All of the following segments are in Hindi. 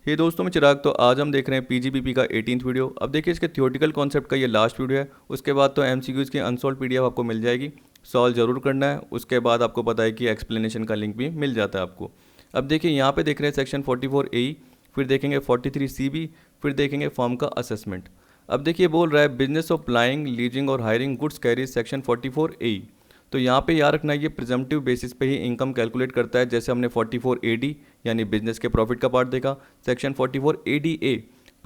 हे दोस्तों, मैं चिराग। तो आज हम देख रहे हैं पीजीपीपी का 18th वीडियो। अब देखिए, इसके थ्योरेटिकल कॉन्सेप्ट का ये लास्ट वीडियो है। उसके बाद तो एमसीक्यूज़ की अनसॉल्व पीडीएफ आपको मिल जाएगी, सॉल्व जरूर करना है। उसके बाद आपको पता है कि एक्सप्लेनेशन का लिंक भी मिल जाता है आपको। अब देखिए, यहाँ पे देख रहे हैं सेक्शन 44A, फिर देखेंगे 43CB, फिर देखेंगे फॉर्म का असेसमेंट। अब देखिए, बोल रहा है बिजनेस ऑफ प्लाइंग, लीजिंग और hiring goods carries section 44A। तो यहाँ पे याद रखना, ये प्रिजम्पटिव बेसिस पे ही इनकम कैलकुलेट करता है। जैसे हमने 44AD यानी बिजनेस के प्रॉफिट का पार्ट देखा, सेक्शन 44ADA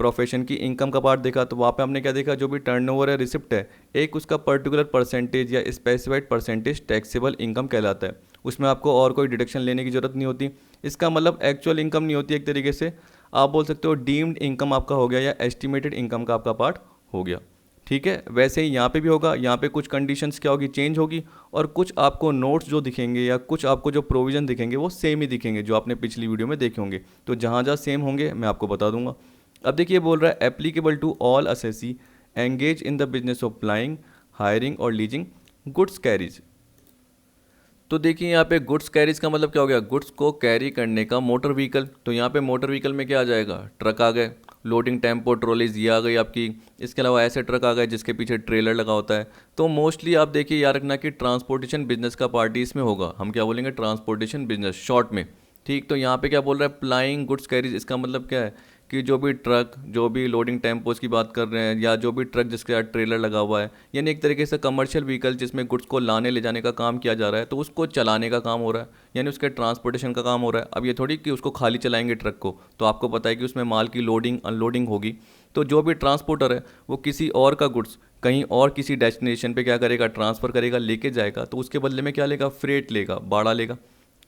प्रोफेशन की इनकम का पार्ट देखा। तो वहाँ पे हमने क्या देखा, जो भी टर्नओवर है, रिसिप्ट है, एक उसका पर्टिकुलर परसेंटेज या स्पेसिफाइड परसेंटेज टैक्सेबल इनकम कहलाता है। उसमें आपको और कोई डिडक्शन लेने की जरूरत नहीं होती। इसका मतलब एक्चुअल इनकम नहीं होती। एक तरीके से आप बोल सकते हो डीम्ड इनकम आपका हो गया या एस्टिमेटेड इनकम का आपका पार्ट हो गया। ठीक है, वैसे ही यहाँ पे भी होगा। यहाँ पे कुछ कंडीशंस क्या होगी, चेंज होगी, और कुछ आपको नोट्स जो दिखेंगे या कुछ आपको जो प्रोविजन दिखेंगे वो सेम ही दिखेंगे जो आपने पिछली वीडियो में देखे होंगे। तो जहाँ जहाँ सेम होंगे मैं आपको बता दूंगा। अब देखिए, बोल रहा है applicable to all assessee engage in the business of plying, hiring और लीजिंग गुड्स कैरीज। तो देखिए, यहाँ पे गुड्स कैरीज का मतलब क्या हो गया, गुड्स को कैरी करने का मोटर व्हीकल। तो यहाँ पे मोटर व्हीकल में क्या आ जाएगा, ट्रक आ गए, लोडिंग टेम्पो ट्रॉलीज ये आ गई आपकी। इसके अलावा ऐसे ट्रक आ गए जिसके पीछे ट्रेलर लगा होता है। तो मोस्टली आप देखिए, याद रखना कि ट्रांसपोर्टेशन बिजनेस का पार्ट ही इसमें होगा। हम क्या बोलेंगे, ट्रांसपोर्टेशन बिजनेस शॉर्ट में। ठीक, तो यहाँ पे क्या बोल रहा है, प्लाइंग गुड्स कैरीज। इसका मतलब क्या है कि जो भी ट्रक, जो भी लोडिंग टेम्पोज की बात कर रहे हैं, या जो भी ट्रक जिसके साथ ट्रेलर लगा हुआ है, यानी एक तरीके से कमर्शियल व्हीकल जिसमें गुड्स को लाने ले जाने का काम किया जा रहा है, तो उसको चलाने का काम हो रहा है, यानी उसके ट्रांसपोर्टेशन का काम हो रहा है। अब ये थोड़ी कि उसको खाली चलाएंगे ट्रक को, तो आपको पता है कि उसमें माल की लोडिंग अनलोडिंग होगी। तो जो भी ट्रांसपोर्टर है वो किसी और का गुड्स कहीं और किसी डेस्टिनेशन पे क्या करेगा, ट्रांसफ़र करेगा, लेके जाएगा। तो उसके बदले में क्या लेगा, फ्रेट लेगा, भाड़ा लेगा,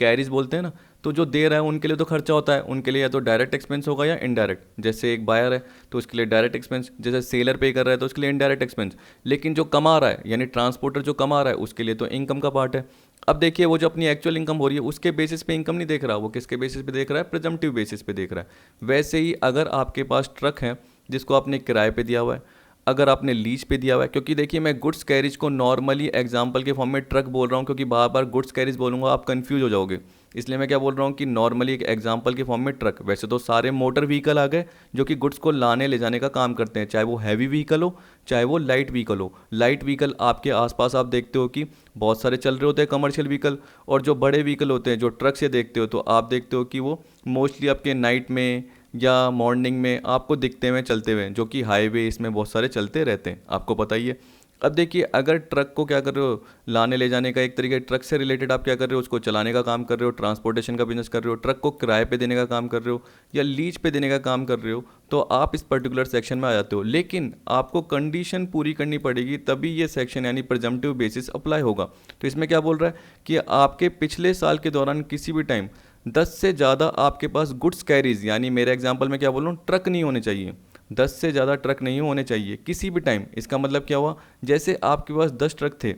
कैरीज बोलते हैं ना। तो जो दे रहा है उनके लिए तो खर्चा होता है, उनके लिए या तो डायरेक्ट एक्सपेंस होगा या इनडायरेक्ट। जैसे एक बायर है तो उसके लिए डायरेक्ट एक्सपेंस, जैसे सेलर पे कर रहा है तो उसके लिए इनडायरेक्ट एक्सपेंस। लेकिन जो कमा रहा है यानी ट्रांसपोर्टर जो कमा रहा है उसके लिए तो इनकम का पार्ट है। अब देखिए, वो जो अपनी एक्चुअल इनकम हो रही है उसके बेसिस पे इनकम नहीं देख रहा, वो किसके बेसिस पे देख रहा है, प्रिजम्पटिव बेसिस पे देख रहा है। वैसे ही अगर आपके पास ट्रक है जिसको आपने किराए पे दिया हुआ है, अगर आपने लीज पे दिया हुआ है, क्योंकि देखिए मैं गुड्स कैरिज को नॉर्मली एग्जांपल के फॉर्म में ट्रक बोल रहा हूँ, क्योंकि बार बार गुड्स कैरिज बोलूँगा आप कंफ्यूज हो जाओगे। इसलिए मैं क्या बोल रहा हूँ कि नॉर्मली एक एग्जांपल के फॉर्म में ट्रक। वैसे तो सारे मोटर व्हीकल आ गए जो कि गुड्स को लाने ले जाने का काम करते हैं, चाहे वो हैवी व्हीकल हो चाहे वो लाइट व्हीकल हो। लाइट व्हीकल आपके आसपास आप देखते हो कि बहुत सारे चल रहे होते हैं कमर्शियल व्हीकल, और जो बड़े व्हीकल होते हैं जो ट्रक से देखते हो तो आप देखते हो कि वो मोस्टली आपके नाइट में या मॉर्निंग में आपको दिखते हुए चलते हुए, जो कि हाईवे इसमें बहुत सारे चलते रहते हैं, आपको पता ही है। अब देखिए, अगर ट्रक को क्या कर रहे हो, लाने ले जाने का, एक तरीके ट्रक से रिलेटेड आप क्या कर रहे हो, उसको चलाने का काम कर रहे हो, ट्रांसपोर्टेशन का बिजनेस कर रहे हो, ट्रक को किराए पे देने का काम कर रहे हो या लीज पे देने का काम कर रहे हो, तो आप इस पर्टिकुलर सेक्शन में आ जाते हो। लेकिन आपको कंडीशन पूरी करनी पड़ेगी, तभी ये सेक्शन यानी प्रिजम्पटिव बेसिस अप्लाई होगा। तो इसमें क्या बोल रहा है कि आपके पिछले साल के दौरान किसी भी टाइम 10 से ज़्यादा आपके पास गुड्स कैरीज, यानी मेरे एग्जांपल में क्या बोल रहा हूँ, ट्रक नहीं होने चाहिए। 10 से ज़्यादा ट्रक नहीं होने चाहिए किसी भी टाइम। इसका मतलब क्या हुआ, जैसे आपके पास 10 ट्रक थे,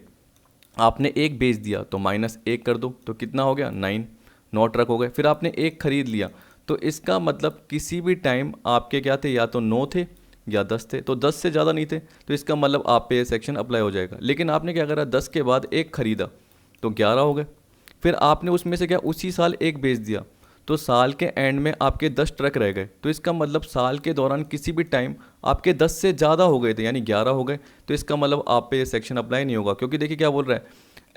आपने एक बेच दिया तो -1 कर दो, तो कितना हो गया, 9 ट्रक हो गए। फिर आपने एक खरीद लिया, तो इसका मतलब किसी भी टाइम आपके क्या थे, या तो 9 थे या 10 थे, तो 10 से ज़्यादा नहीं थे। तो इसका मतलब आप पे ये सेक्शन अप्लाई हो जाएगा। लेकिन आपने क्या करा, 10 के बाद एक खरीदा तो 11 हो गए। फिर आपने उसमें से क्या उसी साल एक बेच दिया, तो साल के एंड में आपके 10 ट्रक रह गए। तो इसका मतलब साल के दौरान किसी भी टाइम आपके 10 से ज़्यादा हो गए थे, यानी 11 हो गए। तो इसका मतलब आप पे ये सेक्शन अप्लाई नहीं होगा, क्योंकि देखिए क्या बोल रहा है,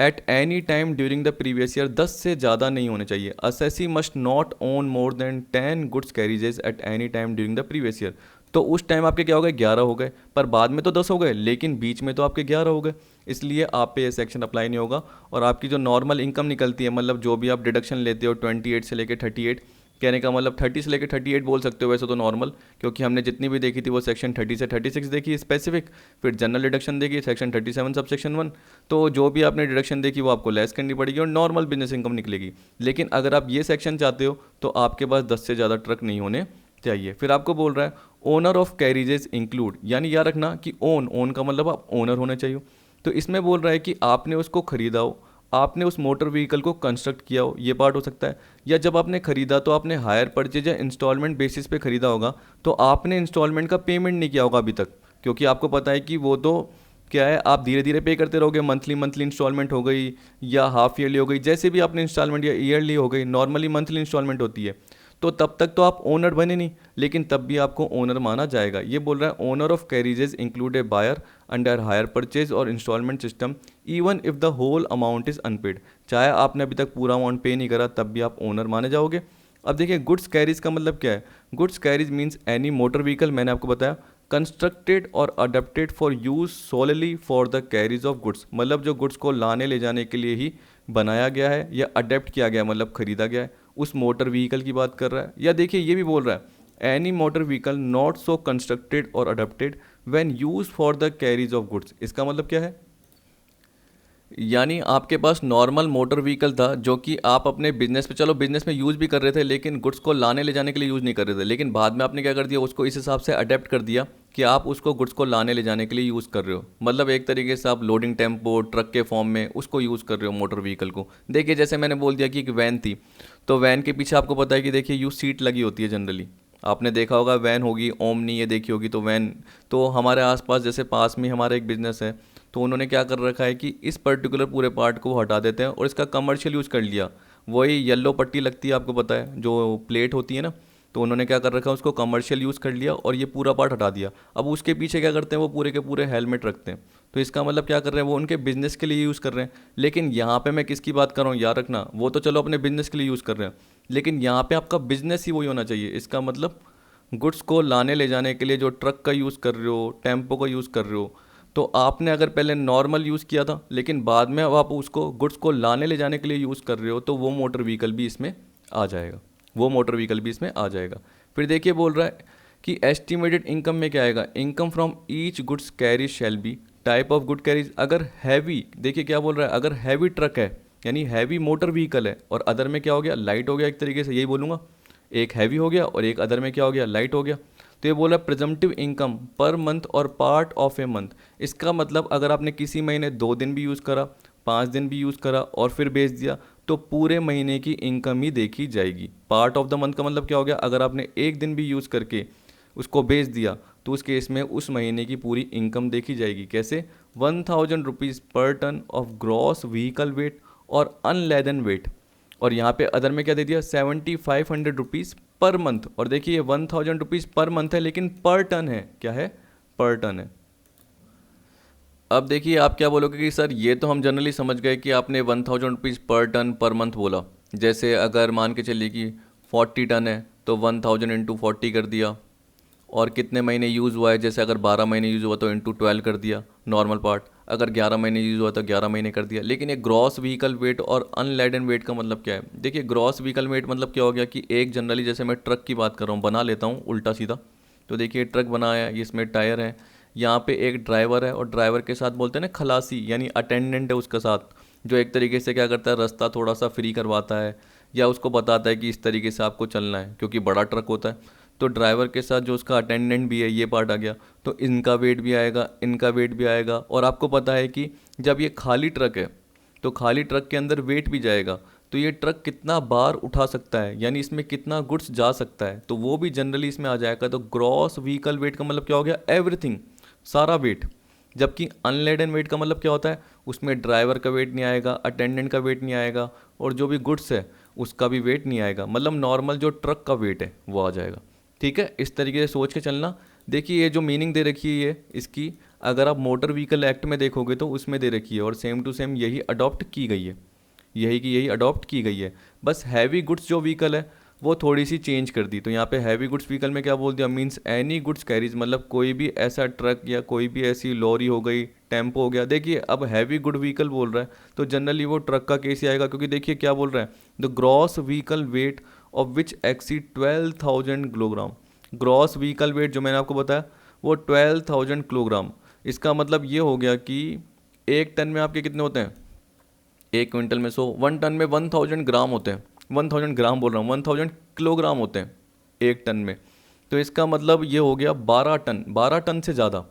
at any time during the previous year. 10 से ज़्यादा नहीं होने चाहिए। Assessee must not own more than 10 goods carriages at any time during the previous year. तो उस टाइम आपके क्या हो गए, 11 हो गए, पर बाद में तो 10 हो गए, लेकिन बीच में तो आपके 11 हो गए। इसलिए आप पे ये सेक्शन अप्लाई नहीं होगा। और आपकी जो नॉर्मल इनकम निकलती है, मतलब जो भी आप डिडक्शन लेते हो 28 से लेकर 38, कहने का मतलब 30 से लेकर 38 बोल सकते हो वैसे तो नॉर्मल, क्योंकि हमने जितनी भी देखी थी वो सेक्शन 30 से 36 देखी स्पेसिफिक, फिर जनरल डिडक्शन देखी सेक्शन 37 सब सेक्शन 1। तो जो भी आपने डिडक्शन देखी वो आपको लेस करनी पड़ेगी और नॉर्मल बिजनेस इनकम निकलेगी। लेकिन अगर आप ये सेक्शन चाहते हो तो आपके पास 10 से ज़्यादा ट्रक नहीं होने चाहिए। फिर आपको बोल रहा है ओनर ऑफ कैरीजेस इंक्लूड, यानी याद रखना कि ओन का मतलब आप ओनर होने चाहिए। तो इसमें बोल रहा है कि आपने उसको खरीदा हो, आपने उस मोटर व्हीकल को कंस्ट्रक्ट किया हो, ये पार्ट हो सकता है। या जब आपने खरीदा तो आपने हायर परचेज या इंस्टॉलमेंट बेसिस पे खरीदा होगा, तो आपने इंस्टॉलमेंट का पेमेंट नहीं किया होगा अभी तक, क्योंकि आपको पता है कि वो तो क्या है, आप धीरे धीरे पे करते रहोगे। मंथली इंस्टॉलमेंट हो गई या हाफ ईयरली हो गई, जैसे भी आपने इंस्टॉलमेंट या ईयरली हो गई, नॉर्मली मंथली इंस्टॉलमेंट होती है। तो तब तक तो आप ओनर बने नहीं, लेकिन तब भी आपको ओनर माना जाएगा। ये बोल रहा है owner of carriages include a buyer under hire purchase और installment system even if the whole amount is unpaid. चाहे आपने अभी तक पूरा अमाउंट पे नहीं करा तब भी आप ओनर माने जाओगे। अब देखिए गुड्स कैरीज का मतलब क्या है। Goods carries means any motor vehicle, मैंने आपको बताया, कंस्ट्रक्टेड और adapted for use solely for the carriage of goods, मतलब जो गुड्स को लाने ले जाने के लिए ही बनाया गया है या अडेप्ट किया गया है, मतलब खरीदा गया है, उस मोटर व्हीकल की बात कर रहा है। या देखिए ये भी बोल रहा है any motor vehicle not so constructed और adapted when use for the carriage of goods. इसका मतलब क्या है, यानी आपके पास नॉर्मल मोटर व्हीकल था जो कि आप अपने बिजनेस पे, चलो बिजनेस में यूज़ भी कर रहे थे, लेकिन गुड्स को लाने ले जाने के लिए यूज़ नहीं कर रहे थे, लेकिन बाद में आपने क्या कर दिया, उसको इस हिसाब से अडेप्ट कर दिया कि आप उसको गुड्स को लाने ले जाने के लिए यूज़ कर रहे हो। मतलब एक तरीके से आप लोडिंग टेम्पो ट्रक के फॉर्म में उसको यूज़ कर रहे हो मोटर व्हीकल को। देखिए जैसे मैंने बोल दिया कि एक वैन थी, तो वैन के पीछे आपको पता है कि देखिए यू सीट लगी होती है जनरली, आपने देखा होगा वैन होगी, ओमनी ये देखी होगी, तो वैन। तो हमारे आसपास जैसे पास में हमारा एक बिज़नेस है, तो उन्होंने क्या कर रखा है कि इस पर्टिकुलर पूरे पार्ट को वो हटा देते हैं और इसका कमर्शियल यूज़ कर लिया। वही येलो पट्टी लगती है आपको पता है, जो प्लेट होती है ना, तो उन्होंने क्या कर रखा है, उसको कमर्शियल यूज़ कर लिया और ये पूरा पार्ट हटा दिया। अब उसके पीछे क्या करते हैं, वो पूरे के पूरे हेलमेट रखते हैं। तो इसका मतलब क्या कर रहे हैं, वो उनके बिजनेस के लिए यूज़ कर रहे हैं। लेकिन यहाँ पे मैं किसकी बात कर रहा हूँ याद रखना, वो तो चलो अपने बिजनेस के लिए यूज़ कर रहे हैं, लेकिन यहाँ पे आपका बिजनेस ही वही होना चाहिए। इसका मतलब गुड्स को लाने ले जाने के लिए जो ट्रक का यूज़ कर रहे हो, टेम्पो का यूज़ कर रहे हो, तो आपने अगर पहले नॉर्मल यूज़ किया था, लेकिन बाद में अब आप उसको गुड्स को लाने ले जाने के लिए यूज़ कर रहे हो, तो वो मोटर व्हीकल भी इसमें आ जाएगा, वो मोटर व्हीकल भी इसमें आ जाएगा। फिर देखिए बोल रहा है कि एस्टिमेटेड इनकम में क्या आएगा, income from each goods carries shall be type of good carries. अगर हैवी, देखिए क्या बोल रहा है, अगर हैवी ट्रक है यानी हैवी मोटर व्हीकल है, और अदर में क्या हो गया, लाइट हो गया, एक तरीके से यही बोलूँगा, एक हैवी हो गया और एक अदर में क्या हो गया, लाइट हो गया। तो ये बोला प्रेजम्पटिव इनकम पर मंथ और पार्ट ऑफ ए मंथ। इसका मतलब अगर आपने किसी महीने 2 दिन भी यूज़ करा, 5 दिन भी यूज़ करा और फिर बेच दिया, तो पूरे महीने की इनकम ही देखी जाएगी। पार्ट ऑफ द मंथ का मतलब क्या हो गया, अगर आपने एक दिन भी यूज़ करके उसको बेच दिया, तो उस केस में उस महीने की पूरी इनकम देखी जाएगी। कैसे, 1000 rupees per ton of gross vehicle weight और अनलेदन वेट। और यहाँ पे अदर में क्या दे दिया, 7500 रुपीज़ पर मंथ। और देखिए ये 1000 रुपीज़ पर मंथ है, लेकिन पर टन है, क्या है, पर टन है। अब देखिए आप क्या बोलोगे कि सर ये तो हम जनरली समझ गए कि आपने 1000 rupees per ton per month बोला। जैसे अगर मान के चलिए कि 40 टन है तो 1000 इंटू 40 कर दिया, और कितने महीने यूज़ हुआ है, जैसे अगर 12 महीने यूज़ हुआ तो इंटू 12 कर दिया नॉर्मल पार्ट, अगर 11 महीने यूज़ हुआ तो 11 महीने कर दिया। लेकिन ये ग्रॉस व्हीकल वेट और अनलेडन वेट का मतलब क्या है, देखिए ग्रॉस व्हीकल वेट मतलब क्या हो गया कि एक जनरली, जैसे मैं ट्रक की बात कर रहा हूँ, बना लेता हूँ उल्टा सीधा। तो देखिए ट्रक बनाया है, इसमें टायर है, यहाँ पे एक ड्राइवर है, और ड्राइवर के साथ बोलते हैं ना खलासी, यानी अटेंडेंट है उसका साथ, जो एक तरीके से क्या करता है, रास्ता थोड़ा सा फ्री करवाता है या उसको बताता है कि इस तरीके से आपको चलना है, क्योंकि बड़ा ट्रक होता है। तो ड्राइवर के साथ जो उसका अटेंडेंट भी है, ये पार्ट आ गया। तो इनका वेट भी आएगा, इनका वेट भी आएगा। और आपको पता है कि जब ये खाली ट्रक है तो खाली ट्रक के अंदर वेट भी जाएगा, तो ये ट्रक कितना बार उठा सकता है, यानी इसमें कितना गुड्स जा सकता है, तो वो भी जनरली इसमें आ जाएगा। तो ग्रॉस व्हीकल वेट का मतलब क्या हो गया, एवरीथिंग, सारा वेट। जबकि अनलेडन वेट का मतलब क्या होता है, उसमें ड्राइवर का वेट नहीं आएगा, अटेंडेंट का वेट नहीं आएगा, और जो भी गुड्स है उसका भी वेट नहीं आएगा। मतलब नॉर्मल जो ट्रक का वेट है वो आ जाएगा। ठीक है, इस तरीके से सोच के चलना। देखिए ये जो मीनिंग दे रखी है ये इसकी, अगर आप मोटर व्हीकल एक्ट में देखोगे तो उसमें दे रखी है, और सेम टू सेम यही अडॉप्ट की गई है, यही की यही अडॉप्ट की गई है। बस हैवी गुड्स जो व्हीकल है वो थोड़ी सी चेंज कर दी। तो यहाँ पे हैवी गुड्स व्हीकल में क्या बोल दिया, मीन्स एनी गुड्स कैरीज, मतलब कोई भी ऐसा ट्रक या कोई भी ऐसी लॉरी हो गई, टेम्पो हो गया। देखिए अब हैवी गुड व्हीकल बोल रहा है तो जनरली वो ट्रक का केस ही आएगा, क्योंकि देखिए क्या बोल रहा है, the gross vehicle weight of which exceed 12,000 kilogram. Gross vehicle wait जो मैंने आपको बताया वो 12,000 किलोग्राम। इसका मतलब ये हो गया कि एक टन में आपके कितने होते हैं, एक क्विंटल में 100, 1 टन में 1000 ग्राम होते हैं, 1000 ग्राम बोल रहा हूँ, 1000 किलोग्राम होते हैं एक टन में। तो इसका मतलब ये हो गया 12 टन, 12 टन से ज़्यादा।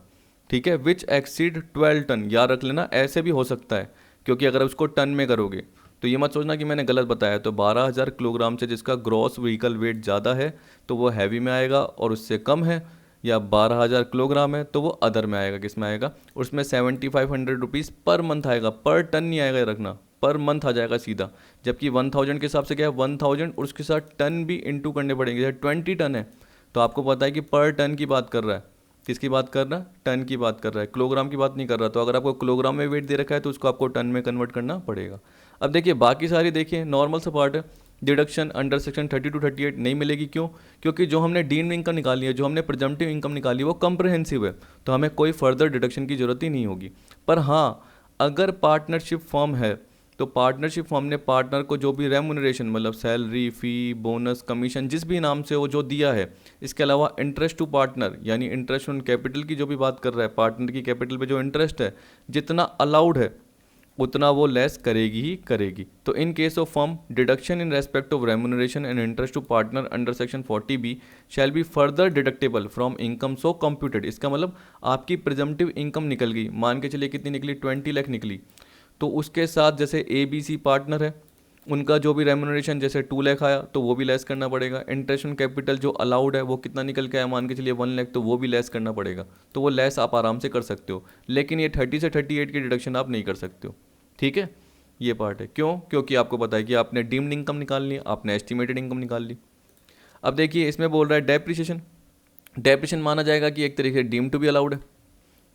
ठीक है, विच एक्सीड 12 टन, याद रख लेना, ऐसे भी हो सकता है, क्योंकि अगर उसको टन में करोगे तो ये मत सोचना कि मैंने गलत बताया। तो 12,000 किलोग्राम से जिसका ग्रॉस व्हीकल वेट ज़्यादा है तो वो हैवी में आएगा, और उससे कम है या 12,000 किलोग्राम है तो वो अदर में आएगा, किस में आएगा, उसमें 7500 रुपीज़ पर मंथ आएगा, पर टन नहीं आएगा, ये रखना, पर मंथ आ जाएगा सीधा, जबकि 1000 के हिसाब से क्या है 1000 और उसके साथ टन भी इंटू करने पड़ेंगे। जैसे 20 टन है तो आपको पता है कि पर टन की बात कर रहा है, किसकी बात कर रहा है, टन की बात कर रहा है, किलोग्राम की बात नहीं कर रहा। तो अगर आपको किलोग्राम में वेट दे रखा है तो उसको आपको टन में कन्वर्ट करना पड़ेगा। अब देखिए बाकी सारी देखिए नॉर्मल सा पार्ट है, डिडक्शन अंडर सेक्शन 30 to 38 नहीं मिलेगी। क्यों? क्योंकि जो हमने डीम्ड इनकम निकाली है, जो हमने प्रिजम्पटिव इनकम निकाली है वो कम्प्रहेंसिव है, तो हमें कोई फर्दर डिडक्शन की जरूरत ही नहीं होगी। पर हाँ, अगर पार्टनरशिप फॉर्म है तो पार्टनरशिप फॉर्म ने पार्टनर को जो भी रेमुनरेशन मतलब सैलरी, फी, बोनस, कमीशन जिस भी नाम से वो जो दिया है, इसके अलावा इंटरेस्ट टू पार्टनर यानी इंटरेस्ट ऑन कैपिटल की जो भी बात कर रहा है, पार्टनर की कैपिटल पे जो इंटरेस्ट है जितना अलाउड है उतना वो लेस करेगी ही करेगी। तो in case of firm deduction in respect of remuneration and interest to partner under section 40B shall be further deductible from income so computed. इसका मतलब आपकी प्रिजम्पटिव इनकम निकल गई, मान के चलिए कितनी निकली, 20 लाख निकली, तो उसके साथ जैसे ABC पार्टनर है उनका जो भी रेमुनरेशन जैसे 2 लाख आया तो वो भी लेस करना पड़ेगा। इंटरेस्ट ऑन कैपिटल जो अलाउड है वो कितना निकल के आया, मान के चलिए 1 लाख, तो वो भी लेस करना पड़ेगा। तो वो लेस आप आराम से कर सकते हो, लेकिन ये 30 से 38 की डिडक्शन आप नहीं कर सकते हो। ठीक है, ये पार्ट है। क्यों? क्योंकि आपको पता है कि आपने डीम्ड इनकम निकाल ली, आपने एस्टिमेटेड इनकम निकाल ली। अब देखिए इसमें बोल रहा है डेप्रिसिएशन। डेप्रिसिएशन माना जाएगा कि एक तरीके से डीम टू भी अलाउड है,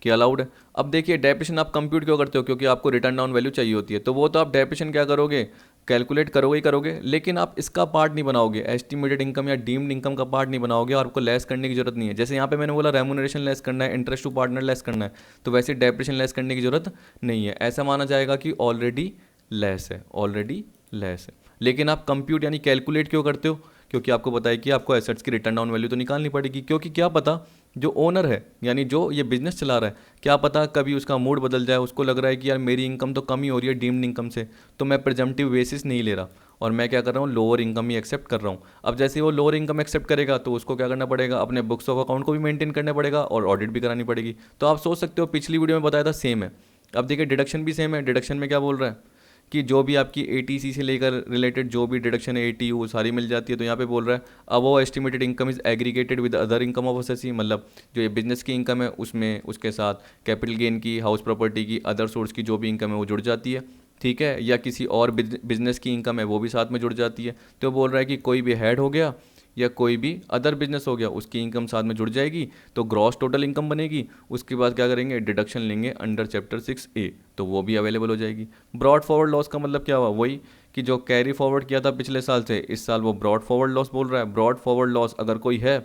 कि अलाउड है। अब देखिए डेप्रिसिएशन आप कंप्यूट क्यों करते हो, क्योंकि आपको रिटर्न डाउन वैल्यू चाहिए होती है, तो वो तो आप डेप्रिसिएशन क्या करोगे, कैलकुलेट करोगे ही करोगे, लेकिन आप इसका पार्ट नहीं बनाओगे, एस्टिमेटेड इनकम या डीम्ड इनकम का पार्ट नहीं बनाओगे और आपको लेस करने की जरूरत नहीं है। जैसे यहाँ पे मैंने बोला रेमुनरेशन लेस करना है, इंटरेस्ट टू पार्टनर लेस करना है, तो वैसे डेप्रिसिएशन लेस करने की जरूरत नहीं है। ऐसा माना जाएगा कि ऑलरेडी लेस है, ऑलरेडी लेस है। लेकिन आप कंप्यूट यानी कैलकुलेट क्यों करते हो, क्योंकि आपको पता है कि आपको एसेट्स की रिटर्न डाउन वैल्यू तो निकालनी पड़ेगी, क्योंकि क्या पता जो ओनर है यानी जो ये बिजनेस चला रहा है, क्या पता कभी उसका मूड बदल जाए, उसको लग रहा है कि यार मेरी इनकम तो कम ही हो रही है डीम्ड इनकम से, तो मैं प्रिजम्पटिव बेसिस नहीं ले रहा और मैं क्या कर रहा हूँ, लोअर इनकम ही एक्सेप्ट कर रहा हूँ। अब जैसे वो लोअर इनकम एक्सेप्ट करेगा तो उसको क्या करना पड़ेगा, अपने बुक्स ऑफ अकाउंट को भी मेंटेन करना पड़ेगा और ऑडिट भी करानी पड़ेगी। तो आप सोच सकते हो पिछली वीडियो में बताया था सेम है। अब देखिए डिडक्शन भी सेम है। डिडक्शन में क्या बोल रहा है कि जो भी आपकी ATC से लेकर रिलेटेड जो भी डिडक्शन है ATU वो सारी मिल जाती है। तो यहाँ पे बोल रहा है अब वो estimated income is aggregated with other income of assessee, मतलब जो ये बिजनेस की इनकम है उसमें उसके साथ कैपिटल गेन की, हाउस प्रॉपर्टी की, अदर सोर्स की जो भी इनकम है वो जुड़ जाती है। ठीक है, या किसी और बिजनेस की इनकम है वो भी साथ में जुड़ जाती है। तो बोल रहा है कि कोई भी हेड हो गया या कोई भी अदर बिजनेस हो गया उसकी इनकम साथ में जुड़ जाएगी तो ग्रॉस टोटल इनकम बनेगी। उसके बाद क्या करेंगे, डिडक्शन लेंगे अंडर चैप्टर 6A तो वो भी अवेलेबल हो जाएगी। ब्रॉड फॉरवर्ड लॉस का मतलब क्या हुआ, वही कि जो कैरी फॉरवर्ड किया था पिछले साल से इस साल वो ब्रॉड फॉरवर्ड लॉस बोल रहा है। ब्रॉड फॉरवर्ड लॉस अगर कोई है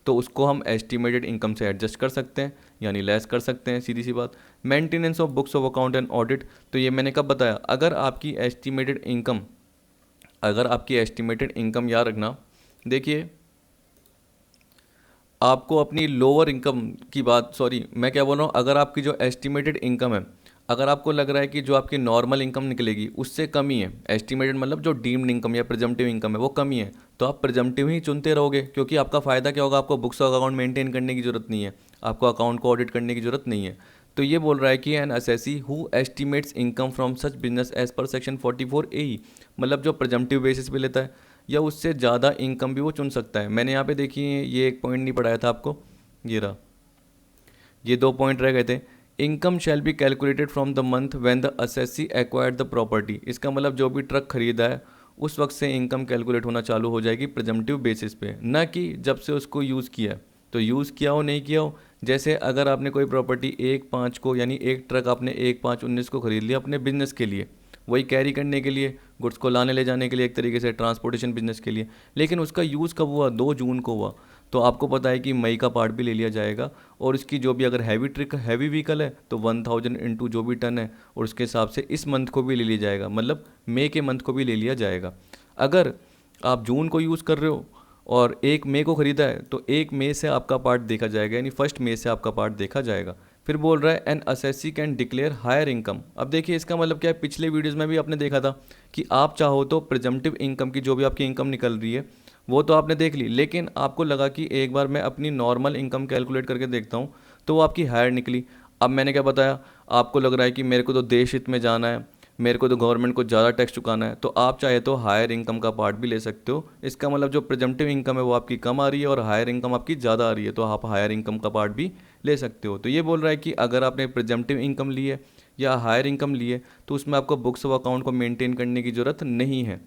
तो उसको हम एस्टिमेटेड इनकम से एडजस्ट कर सकते हैं यानी लेस कर सकते हैं, सीधी सी बात। Maintenance of books of account and audit, तो ये मैंने कब बताया, अगर आपकी एस्टिमेटेड इनकम याद रखना, देखिए आपको अपनी लोअर इनकम की बात, सॉरी मैं क्या बोल रहा हूँ, अगर आपकी जो एस्टिमेटेड इनकम है, अगर आपको लग रहा है कि जो आपकी नॉर्मल इनकम निकलेगी उससे कम ही है, एस्टिमेटेड मतलब जो डीम्ड इनकम या प्रिजम्पटिव इनकम है वो कम ही है, तो आप प्रिजम्पटिव ही चुनते रहोगे। क्योंकि आपका फ़ायदा क्या होगा, आपको बुक्स ऑफ अकाउंट मेंटेन करने की जरूरत नहीं है, आपको अकाउंट को ऑडिट करने की जरूरत नहीं है। तो ये बोल रहा है कि an assessee who estimates income from such business as per section 44A, मतलब जो प्रिजम्पटिव बेसिस पे लेता है या उससे ज़्यादा इनकम भी वो चुन सकता है। मैंने यहाँ पे देखिए ये एक पॉइंट नहीं पढ़ाया था आपको, ये रहा, ये 2 पॉइंट रह गए थे। Income shall be calculated from the month when the assessee acquired the property, इसका मतलब जो भी ट्रक खरीदा है उस वक्त से इनकम कैलकुलेट होना चालू हो जाएगी प्रिजम्पटिव बेसिस पे, ना कि जब से उसको यूज़ किया है। तो यूज़ किया हो नहीं किया हो, जैसे अगर आपने कोई प्रॉपर्टी 1/5 को यानी एक ट्रक आपने 1/5/19 को खरीद लिया अपने बिजनेस के लिए, वही कैरी करने के लिए, गुड्स को लाने ले जाने के लिए, एक तरीके से ट्रांसपोर्टेशन बिजनेस के लिए, लेकिन उसका यूज़ कब हुआ, 2 जून को हुआ, तो आपको पता है कि मई का पार्ट भी ले लिया जाएगा और इसकी जो भी अगर हैवी व्हीकल है तो 1000 इंटू जो भी टन है और उसके हिसाब से इस मंथ को भी ले लिया जाएगा, मतलब मई के मंथ को भी ले लिया जाएगा। अगर आप जून को यूज़ कर रहे हो और 1 मई को ख़रीदा है तो 1 मई से आपका पार्ट देखा जाएगा, यानी 1 मई से आपका पार्ट देखा जाएगा। फिर बोल रहा है an assessee can declare higher income. अब देखिए इसका मतलब क्या है, पिछले वीडियोस में भी आपने देखा था कि आप चाहो तो प्रिजम्पटिव इनकम की जो भी आपकी इनकम निकल रही है वो तो आपने देख ली, लेकिन आपको लगा कि एक बार मैं अपनी नॉर्मल इनकम कैलकुलेट करके देखता हूँ तो वो आपकी हायर निकली। अब मैंने क्या बताया, आपको लग रहा है कि मेरे को तो देश हित में जाना है, मेरे को तो गवर्नमेंट को ज़्यादा टैक्स चुकाना है, तो आप चाहे तो हायर इनकम का पार्ट भी ले सकते हो। इसका मतलब जो प्रिजम्पटिव इनकम है वो आपकी कम आ रही है और हायर इनकम आपकी ज़्यादा आ रही है, तो आप हायर इनकम का पार्ट भी ले सकते हो। तो ये बोल रहा है कि अगर आपने प्रिजम्पटिव इनकम ली है या हायर इनकम लिए तो उसमें आपको बुक्स ऑफ अकाउंट को मेंटेन करने की ज़रूरत नहीं है,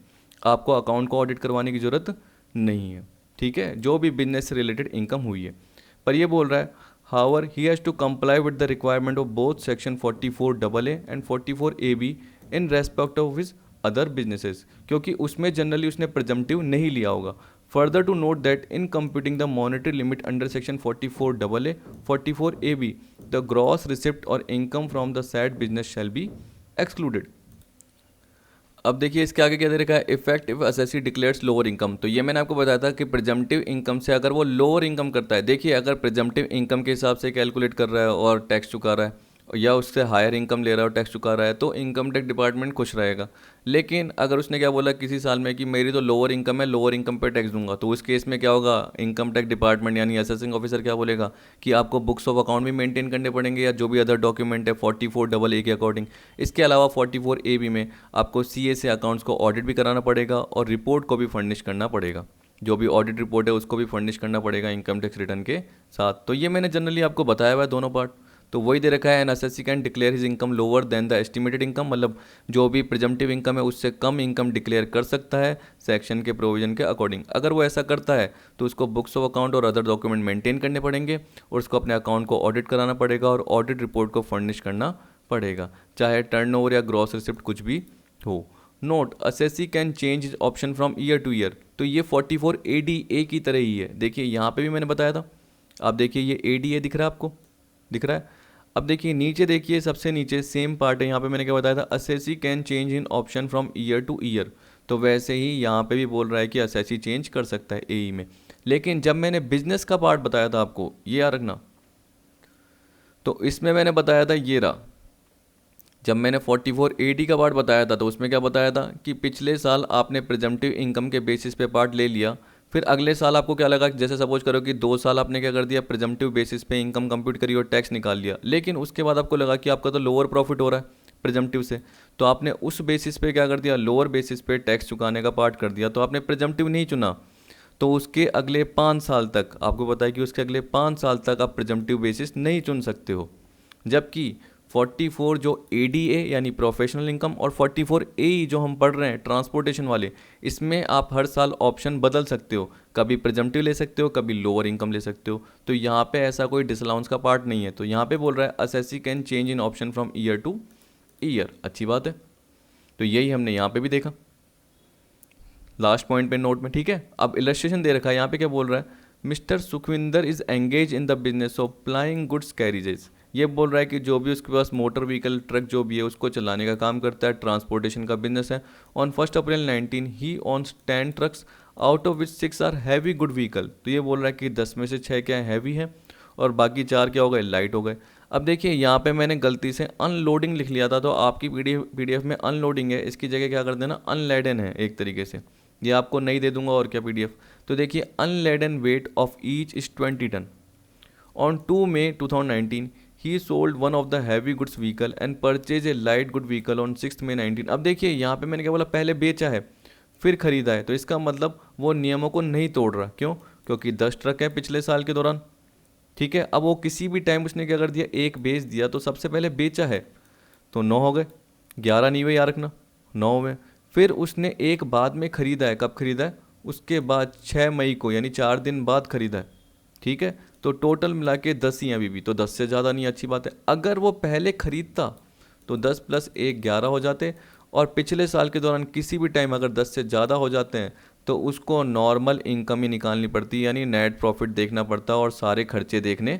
आपको अकाउंट को ऑडिट करवाने की ज़रूरत नहीं है। ठीक है, जो भी बिजनेस से रिलेटेड इनकम हुई है। पर ये बोल रहा है however he has to comply with the requirement of both section 44AA and 44AB in respect of his other businesses, क्योंकि उसमें जनरली उसने प्रिजम्पटिव नहीं लिया होगा। Further to note that in computing the monetary limit under section 44AA 44AB the gross receipt और income from the said business shall be excluded. अब देखिए इसके आगे क्या दे रखा है, effective assessee declares lower income. तो ये मैंने आपको बताया था कि प्रिजम्पटिव इनकम से अगर वो लोअर इनकम करता है, देखिए अगर प्रिजम्पटिव इनकम के हिसाब से कैलकुलेट कर रहा है और टैक्स चुका रहा है, या उससे हायर इनकम ले रहा है और टैक्स चुका रहा है, तो इनकम टैक्स डिपार्टमेंट खुश रहेगा। लेकिन अगर उसने क्या बोला किसी साल में कि मेरी तो लोअर इनकम है, लोअर इनकम पे टैक्स दूंगा, तो उस केस में क्या होगा, इनकम टैक्स डिपार्टमेंट यानी असेसिंग ऑफिसर क्या बोलेगा कि आपको बुक्स ऑफ अकाउंट भी मेंटेन करने पड़ेंगे या जो भी अदर डॉक्यूमेंट है 44AA के अकॉर्डिंग। इसके अलावा 44AB में आपको CA से अकाउंट्स को ऑडिट भी कराना पड़ेगा और रिपोर्ट को भी फर्निश करना पड़ेगा, जो भी ऑडिट रिपोर्ट है उसको भी फर्निश करना पड़ेगा इनकम टैक्स रिटर्न के साथ। तो ये मैंने जनरली आपको बताया हुआ है दोनों पार्ट। तो वही दे रखा है, an assessee can declare his income lower than the estimated income, मतलब जो भी प्रिजम्पटिव इनकम है उससे कम इनकम डिक्लेयर कर सकता है सेक्शन के प्रोविजन के अकॉर्डिंग। अगर वो ऐसा करता है तो उसको बुक्स ऑफ अकाउंट और अदर डॉक्यूमेंट मेंटेन करने पड़ेंगे और उसको अपने अकाउंट को ऑडिट कराना पड़ेगा और ऑडिट रिपोर्ट को फर्निश करना पड़ेगा, चाहे टर्नओवर या ग्रॉस रिसिप्ट कुछ भी हो। Note, assessee can change option from year two year. तो ये 44ADA की तरह ही है। देखिए यहाँ पे भी मैंने बताया था, आप देखिए ये ADA दिख रहा है आपको, दिख रहा है। अब देखिए नीचे, देखिए सबसे नीचे सेम पार्ट है, यहाँ पे मैंने क्या बताया था, assessee can change in option from year two year. तो वैसे ही यहाँ पे भी बोल रहा है कि असेसी चेंज कर सकता है AE में। लेकिन जब मैंने बिजनेस का पार्ट बताया था आपको, ये याद रखना, तो इसमें मैंने बताया था ये रहा, जब मैंने 44AD का पार्ट बताया था तो उसमें क्या बताया था कि पिछले साल आपने प्रिजम्पटिव इनकम के बेसिस पे पार्ट ले लिया, फिर अगले साल आपको क्या लगा, जैसे सपोज करो कि 2 साल आपने क्या कर दिया, प्रिजम्पटिव बेसिस पे इनकम कंप्यूट करी और टैक्स निकाल लिया, लेकिन उसके बाद आपको लगा कि आपका तो लोअर प्रॉफिट हो रहा है प्रिजम्पटिव से, तो आपने उस बेसिस पे क्या कर दिया, लोअर बेसिस पे टैक्स चुकाने का पार्ट कर दिया, तो आपने प्रिजम्पटिव नहीं चुना। तो उसके अगले 5 साल तक आपको पता है कि उसके अगले 5 साल तक आप प्रिजम्पटिव बेसिस नहीं चुन सकते हो। जबकि 44 जो ADA यानी प्रोफेशनल इनकम और 44 AE जो हम पढ़ रहे हैं ट्रांसपोर्टेशन वाले, इसमें आप हर साल ऑप्शन बदल सकते हो, कभी प्रिजम्पटिव ले सकते हो, कभी लोअर इनकम ले सकते हो। तो यहाँ पे ऐसा कोई डिसअलाउंस का पार्ट नहीं है। तो यहाँ पे बोल रहा है assessee can change in option from year two year, अच्छी बात है। तो यही हमने यहाँ पे भी देखा लास्ट पॉइंट पे नोट में, ठीक है। अब इलस्ट्रेशन दे रखा है, यहाँ पे क्या बोल रहा है, mister Sukhwinder is engage in the business of plying goods carriages. ये बोल रहा है कि जो भी उसके पास मोटर व्हीकल ट्रक जो भी है उसको चलाने का काम करता है, ट्रांसपोर्टेशन का बिजनेस है। On 1 April 19 he owns 10 trucks out of which 6 are heavy good vehicle. तो ये बोल रहा है कि 10 में से 6 क्या हैवी है और बाकी 4 क्या हो गए, लाइट हो गए। अब देखिए यहाँ पे मैंने गलती से अनलोडिंग लिख लिया था, तो आपकी PDF में अनलोडिंग है, इसकी जगह क्या कर देना, अनलेडन है एक तरीके से। ये आपको नहीं दे दूंगा और क्या PDF। तो देखिए unladen weight of each is 20 ton. On 2 May 2019 he sold one of the heavy goods vehicle and purchase a light good vehicle on 6 May 19। अब देखिए यहाँ पे मैंने क्या बोला, पहले बेचा है फिर खरीदा है, तो इसका मतलब वो नियमों को नहीं तोड़ रहा। क्यों? क्योंकि 10 ट्रक है पिछले साल के दौरान, ठीक है। अब वो किसी भी टाइम उसने क्या कर दिया, एक बेच दिया, तो सबसे पहले बेचा है तो 9 हो गए, 11 नहीं हुए, याद रखना 9 हुए। फिर उसने एक बाद में खरीदा है, कब खरीदा है, उसके बाद 6 मई को, यानी 4 दिन बाद खरीदा है, ठीक है। तो टोटल मिला के 10 ही अभी भी, तो 10 से ज़्यादा नहीं, अच्छी बात है। अगर वो पहले खरीदता तो 10 + 1 11 हो जाते, और पिछले साल के दौरान किसी भी टाइम अगर 10 से ज़्यादा हो जाते हैं तो उसको नॉर्मल इनकम ही निकालनी पड़ती, यानी नेट प्रॉफिट देखना पड़ता और सारे खर्चे देखने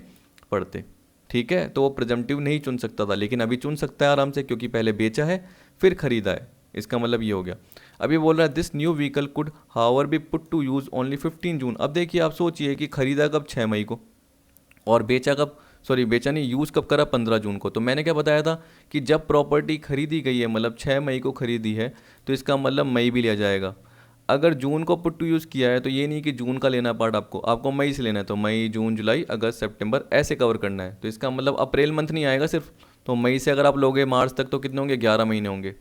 पड़ते, ठीक है। तो वो प्रिजम्पटिव नहीं चुन सकता था, लेकिन अभी चुन सकता है आराम से, क्योंकि पहले बेचा है फिर खरीदा है। इसका मतलब ये हो गया। अभी बोल रहा है this new vehicle could however be put to use only 15 June. अब देखिए आप सोचिए कि खरीदा कब, 6 मई को, और बेचा कब, सॉरी बेचा नहीं, यूज़ कब करा, 15 जून को। तो मैंने क्या बताया था कि जब प्रॉपर्टी खरीदी गई है, मतलब 6 मई को खरीदी है, तो इसका मतलब मई भी लिया जाएगा। अगर जून को पुट टू यूज़ किया है तो ये नहीं कि जून का लेना पार्ट आपको मई से लेना है, तो मई, जून, जुलाई, अगस्त, सितंबर ऐसे कवर करना है। तो इसका मतलब अप्रैल मंथ नहीं आएगा सिर्फ, तो मई से अगर आप लोगे मार्च तक तो कितने होंगे, 11 महीने होंगे।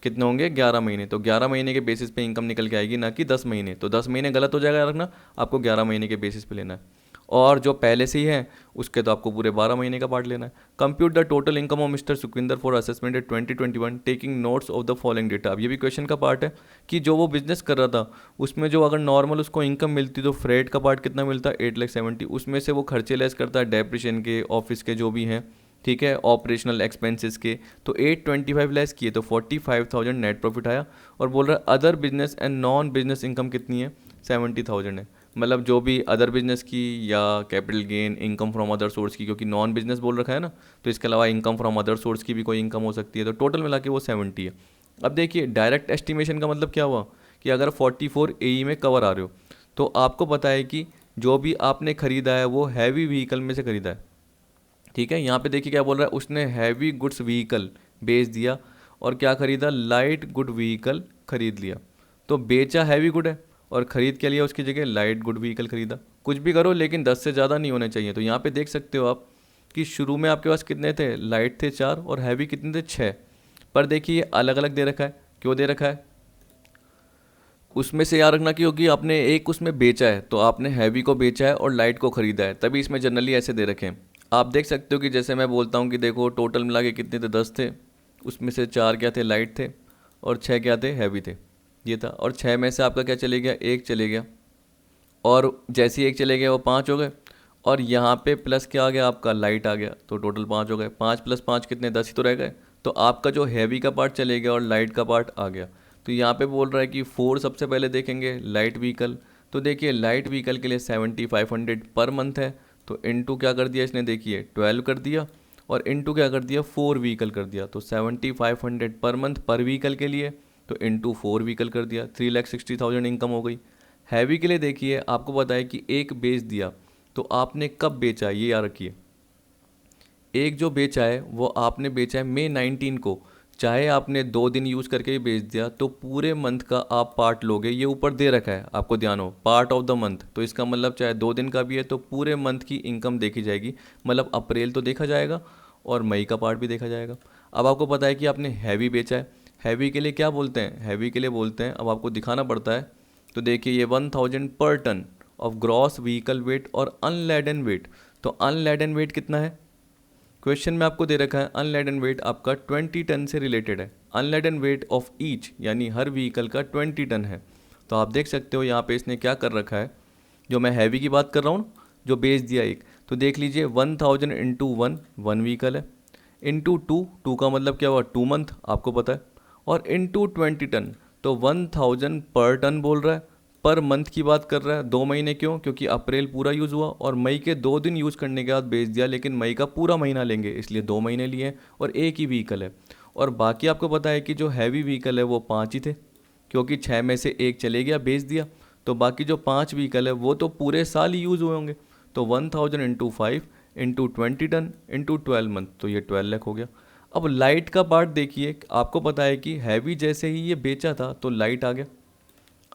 कितने होंगे, 11 महीने। तो 11 महीने के बेसिस पे इनकम निकल के आएगी, ना कि 10 महीने। तो 10 महीने गलत हो जाएगा, रखना आपको 11 महीने के बेसिस पे लेना है। और जो पहले से ही है उसके तो आपको पूरे 12 महीने का पार्ट लेना है। Compute the total income of Mr Sukhvinder for assessment at 2021 taking notes of the following data. अब ये भी क्वेश्चन का पार्ट है कि जो वो बिजनेस कर रहा था उसमें जो अगर नॉर्मल उसको इनकम मिलती तो फ्रेट का पार्ट कितना मिलता है 8,70,000, उसमें से वो खर्चे लेस करता है डेप्रिशन के, ऑफिस के जो भी हैं, ठीक है, ऑपरेशनल एक्सपेंसेस के, तो 825 लेस किए तो 45,000 नेट प्रॉफिट आया। और बोल रहा है other business and non business income कितनी है 70,000 है। मतलब जो भी अदर बिजनेस की या capital gain income from other source की, क्योंकि नॉन बिजनेस बोल रखा है ना, तो इसके अलावा इनकम फ्रॉम अदर सोर्स की भी कोई इनकम हो सकती है, तो टोटल मिला के वो 70 है। अब देखिए डायरेक्ट एस्टिमेशन का मतलब क्या हुआ कि अगर 44 AE में कवर आ रहे हो तो आपको पता है कि जो भी आपने खरीदा है वो हैवी व्हीकल में से खरीदा है, ठीक है। यहाँ पे देखिए क्या बोल रहा है, उसने हैवी गुड्स व्हीकल बेच दिया और क्या खरीदा, लाइट गुड व्हीकल खरीद लिया। तो बेचा हैवी गुड है और खरीद के लिए उसकी जगह लाइट गुड व्हीकल खरीदा। कुछ भी करो लेकिन 10 से ज़्यादा नहीं होने चाहिए। तो यहाँ पे देख सकते हो आप कि शुरू में आपके पास कितने थे, लाइट थे 4 और हैवी कितने थे 6। पर देखिए अलग अलग दे रखा है, क्यों दे रखा है, उसमें से याद रखना क्योंकि आपने एक उसमें बेचा है, तो आपने हैवी को बेचा है और लाइट को खरीदा है, तभी इसमें जनरली ऐसे दे रखे हैं। आप देख सकते हो कि जैसे मैं बोलता हूँ कि देखो टोटल मिला के कितने थे, 10 थे, उसमें से 4 क्या थे, लाइट थे, और 6 क्या थे, हैवी थे, ये था। और 6 में से आपका क्या चले गया, एक चले गया, और जैसे ही एक चले गए वो 5 हो गए, और यहाँ पे प्लस क्या आ गया, आपका लाइट आ गया, तो टोटल 5 हो गए। 5 + 5 कितने, 10 ही तो रह गए। तो आपका जो हैवी का पार्ट चले गया और लाइट का पार्ट आ गया। तो यहाँ पे बोल रहा है कि 4 सबसे पहले देखेंगे लाइट व्हीकल। तो देखिए लाइट व्हीकल के लिए 7500 पर मंथ है, तो इनटू क्या कर दिया इसने, देखिए 12 कर दिया, और इनटू क्या कर दिया, 4 व्हीकल कर दिया। तो 7500 पर मंथ पर व्हीकल के लिए, तो इनटू 4 व्हीकल कर दिया, 3,60,000 इनकम हो गई। हैवी के लिए देखिए आपको पता है कि एक बेच दिया, तो आपने कब बेचा ये याद रखिए, एक जो बेचा है वो आपने बेचा है मई 19 को, चाहे आपने 2 दिन यूज़ करके ही बेच दिया तो पूरे मंथ का आप पार्ट लोगे। ये ऊपर दे रखा है आपको ध्यान हो, पार्ट ऑफ द मंथ, तो इसका मतलब चाहे 2 दिन का भी है तो पूरे मंथ की इनकम देखी जाएगी। मतलब अप्रैल तो देखा जाएगा और मई का पार्ट भी देखा जाएगा। अब आपको पता है कि आपने हैवी बेचा है, हैवी के लिए क्या बोलते हैं, हैवी के लिए बोलते हैं, अब आपको दिखाना पड़ता है। तो देखिए ये 1000 पर ton of gross vehicle weight और अनलेडन वेट। तो अनलेडन वेट कितना है, क्वेश्चन में आपको दे रखा है अनलेडन वेट आपका 20 टन से रिलेटेड है। अनलेडन वेट ऑफ ईच यानी हर व्हीकल का 20 टन है। तो आप देख सकते हो यहाँ पे इसने क्या कर रखा है, जो मैं हैवी की बात कर रहा हूँ जो बेच दिया एक, तो देख लीजिए 1000 इंटू 1 व्हीकल है, इंटू 2 का मतलब क्या हुआ 2 मंथ आपको पता है, और इंटू 20 टन, तो 1000 पर टन बोल रहा है, पर मंथ की बात कर रहा है। 2 महीने क्यों, क्योंकि अप्रैल पूरा यूज़ हुआ और मई के 2 दिन यूज़ करने के बाद बेच दिया, लेकिन मई का पूरा महीना लेंगे इसलिए 2 महीने लिए हैं, और एक ही व्हीकल है। और बाकी आपको पता है कि जो हैवी व्हीकल है वो 5 ही थे, क्योंकि 6 में से एक चले गया बेच दिया, तो बाकी जो 5 व्हीकल है वो तो पूरे साल ही यूज़ हुए होंगे। तो 1000 into 5 into 20 ton into 12 month, तो ये 12 लाख हो गया। अब लाइट का पार्ट देखिए, आपको पता है कि हैवी जैसे ही ये बेचा था तो लाइट आ गया।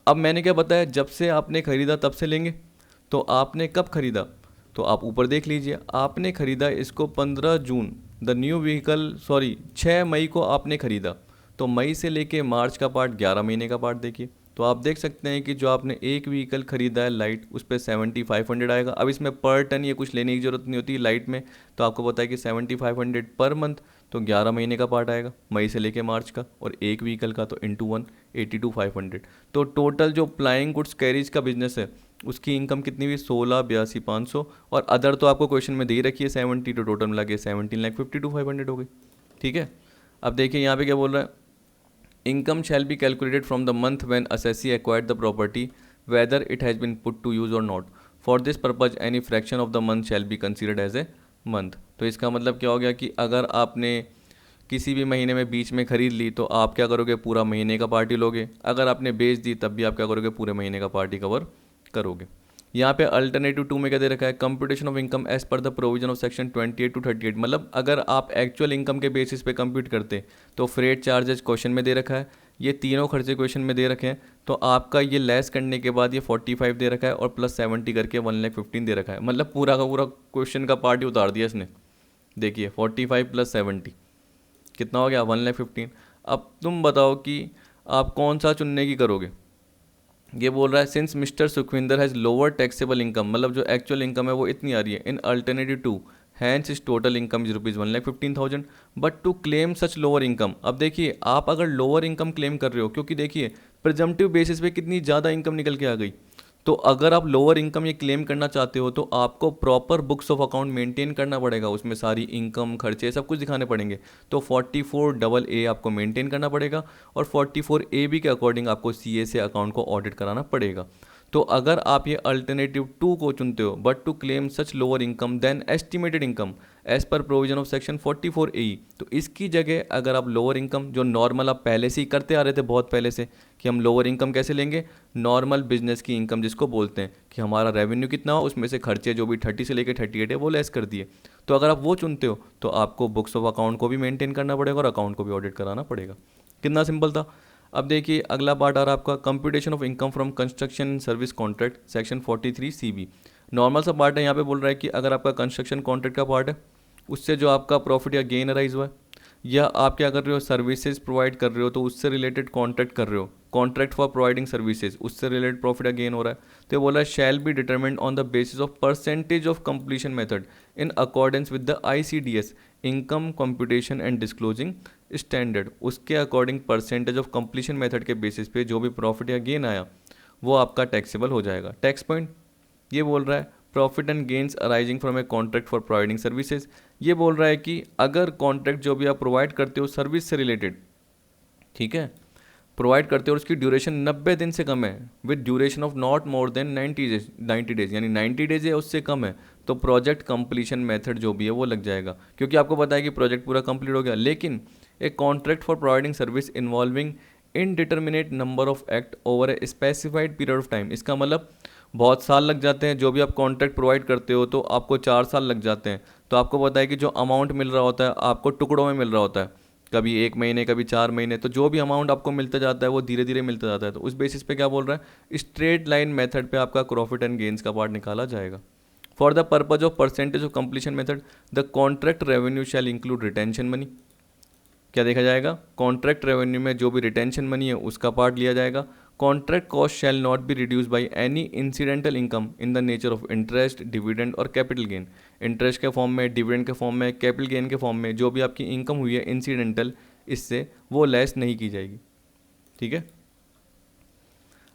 अब मैंने क्या बताया, जब से आपने ख़रीदा तब से लेंगे, तो आपने कब ख़रीदा, तो आप ऊपर देख लीजिए, आपने ख़रीदा इसको 15 जून, द न्यू व्हीकल 6 मई को आपने ख़रीदा, तो मई से लेके मार्च का पार्ट 11 महीने का पार्ट देखिए। तो आप देख सकते हैं कि जो आपने एक व्हीकल ख़रीदा है लाइट, उस पर 7500 आएगा। अब इसमें पर टन ये कुछ लेने की ज़रूरत नहीं होती लाइट में, तो आपको पता है कि 7500 पर मंथ, तो 11 महीने का पार्ट आएगा मई से लेके मार्च का, और एक व्हीकल का तो इंटू 1 82,500। तो टोटल जो प्लाइंग गुड्स कैरीज का बिजनेस है उसकी इनकम कितनी हुई, 16,82,500, और अदर तो आपको क्वेश्चन में दे ही रखी है 70, तो टोटल मिला के 17,52,500 हो गई, ठीक है। अब देखिए यहाँ पे क्या बोल रहा है, income shall be calculated from the month when assessee acquired the property whether it has been put to use और not. For this purpose any fraction of the month shall be considered as a month. तो इसका मतलब क्या हो गया कि अगर आपने किसी भी महीने में बीच में खरीद ली तो आप क्या करोगे, पूरा महीने का पार्टी लोगे। अगर आपने बेच दी तब भी आप क्या करोगे, पूरे महीने का पार्टी कवर करोगे। यहाँ पे अल्टरनेटिव 2 में क्या दे रखा है, computation of income as per the provision of section 28 to 38। मतलब अगर आप एक्चुअल इनकम के बेसिस पे कंप्यूट करते तो फ्रेट चार्जेस क्वेश्चन में दे रखा है, ये तीनों खर्चे क्वेश्चन में दे रखे हैं, तो आपका ये लेस करने के बाद ये 45 दे रखा है और प्लस 70 करके 1,15,000 दे रखा है। मतलब पूरा का पूरा क्वेश्चन का पार्ट ही उतार दिया इसने। देखिए 45 + 70 कितना हो गया, 1,15,000। अब तुम बताओ कि आप कौन सा चुनने की करोगे, ये बोल रहा है since Mr Sukhvinder has lower taxable income, मतलब जो एक्चुअल इनकम है वो इतनी आ रही है, in alternative to hence is total income is ₹1,15,000 but to claim such lower income. अब देखिए आप अगर लोअर इनकम क्लेम कर रहे हो, क्योंकि देखिए प्रिजम्पटिव बेसिस पे कितनी ज़्यादा इनकम निकल के आ गई, तो अगर आप लोअर इनकम ये क्लेम करना चाहते हो तो आपको proper books of account maintain करना पड़ेगा, उसमें सारी इनकम खर्चे सब कुछ दिखाने पड़ेंगे। तो 44AA आपको मेंटेन करना पड़ेगा और 44AB के अकॉर्डिंग आपको CA से अकाउंट को ऑडिट कराना पड़ेगा। तो अगर आप ये अल्टरनेटिव 2 को चुनते हो, but to claim such lower income than estimated income as per provision of section 44AE, तो इसकी जगह अगर आप लोअर इनकम जो नॉर्मल आप पहले से ही करते आ रहे थे बहुत पहले से, कि हम लोअर इनकम कैसे लेंगे, नॉर्मल बिजनेस की इनकम जिसको बोलते हैं कि हमारा रेवेन्यू कितना हो उसमें से खर्चे जो भी 30 से लेकर 38 है वो लेस कर दिए, तो अगर आप वो चुनते हो तो आपको बुक्स ऑफ अकाउंट को भी मेंटेन करना पड़ेगा और अकाउंट को भी ऑडिट कराना पड़ेगा। कितना सिंपल था। अब देखिए अगला पार्ट आ रहा है आपका computation of income from construction and service contract section 43CB। Normal सा पार्ट है, यहाँ पे बोल रहा है कि अगर आपका कंस्ट्रक्शन कॉन्ट्रैक्ट का पार्ट है उससे जो आपका प्रॉफिट या गेन अराइज हुआ है, या आप क्या कर रहे हो सर्विसेज प्रोवाइड कर रहे हो तो उससे रिलेटेड कॉन्ट्रैक्ट कर रहे हो, कॉन्ट्रैक्ट फॉर प्रोवाइडिंग सर्विसेज, उससे रिलेटेड प्रॉफिट या गेन हो रहा है, तो ये बोला है shall be determined on the basis of percentage of completion method in accordance with the ICDS income computation and disclosing standard. उसके according percentage of completion method के बेसिस पे जो भी प्रॉफिट या गेन आया वो आपका टैक्सेबल हो जाएगा। टैक्स पॉइंट ये बोल रहा है profit and gains arising from a contract for providing services. ये बोल रहा है कि अगर कॉन्ट्रैक्ट जो भी आप प्रोवाइड करते हो सर्विस से रिलेटेड, ठीक है, प्रोवाइड करते हो और उसकी ड्यूरेशन 90 दिन से कम है, with duration of not more than 90 days, यानी 90 डेज या उससे कम है, तो प्रोजेक्ट कंप्लीशन मेथड जो भी है वो लग जाएगा, क्योंकि आपको पता है कि प्रोजेक्ट पूरा कंप्लीट हो गया। लेकिन एक contract for providing service involving indeterminate number of act over a specified period of time, इसका मतलब बहुत साल लग जाते हैं। जो भी आप कॉन्ट्रैक्ट प्रोवाइड करते हो तो आपको 4 साल लग जाते हैं, तो आपको पता है कि जो अमाउंट मिल रहा होता है आपको टुकड़ों में मिल रहा होता है, कभी 1 महीने कभी 4 महीने, तो जो भी अमाउंट आपको मिलता जाता है वो धीरे धीरे मिलता जाता है। तो उस बेसिस पे क्या बोल रहा है स्ट्रेट लाइन मेथड पे आपका प्रॉफिट एंड गेन्स का पार्ट निकाला जाएगा। For the purpose of percentage of completion method the contract revenue shall include retention money. क्या देखा जाएगा, कॉन्ट्रैक्ट रेवेन्यू में जो भी रिटेंशन मनी है उसका पार्ट लिया जाएगा। Contract cost shall not be reduce by any incidental income in the nature of interest dividend और कैपिटल गेन। इंटरेस्ट के फॉर्म में, डिविडेंड के फॉर्म में, कैपिटल गेन के फॉर्म में जो भी आपकी इनकम हुई है इंसिडेंटल, इससे वो लेस नहीं की जाएगी। ठीक है।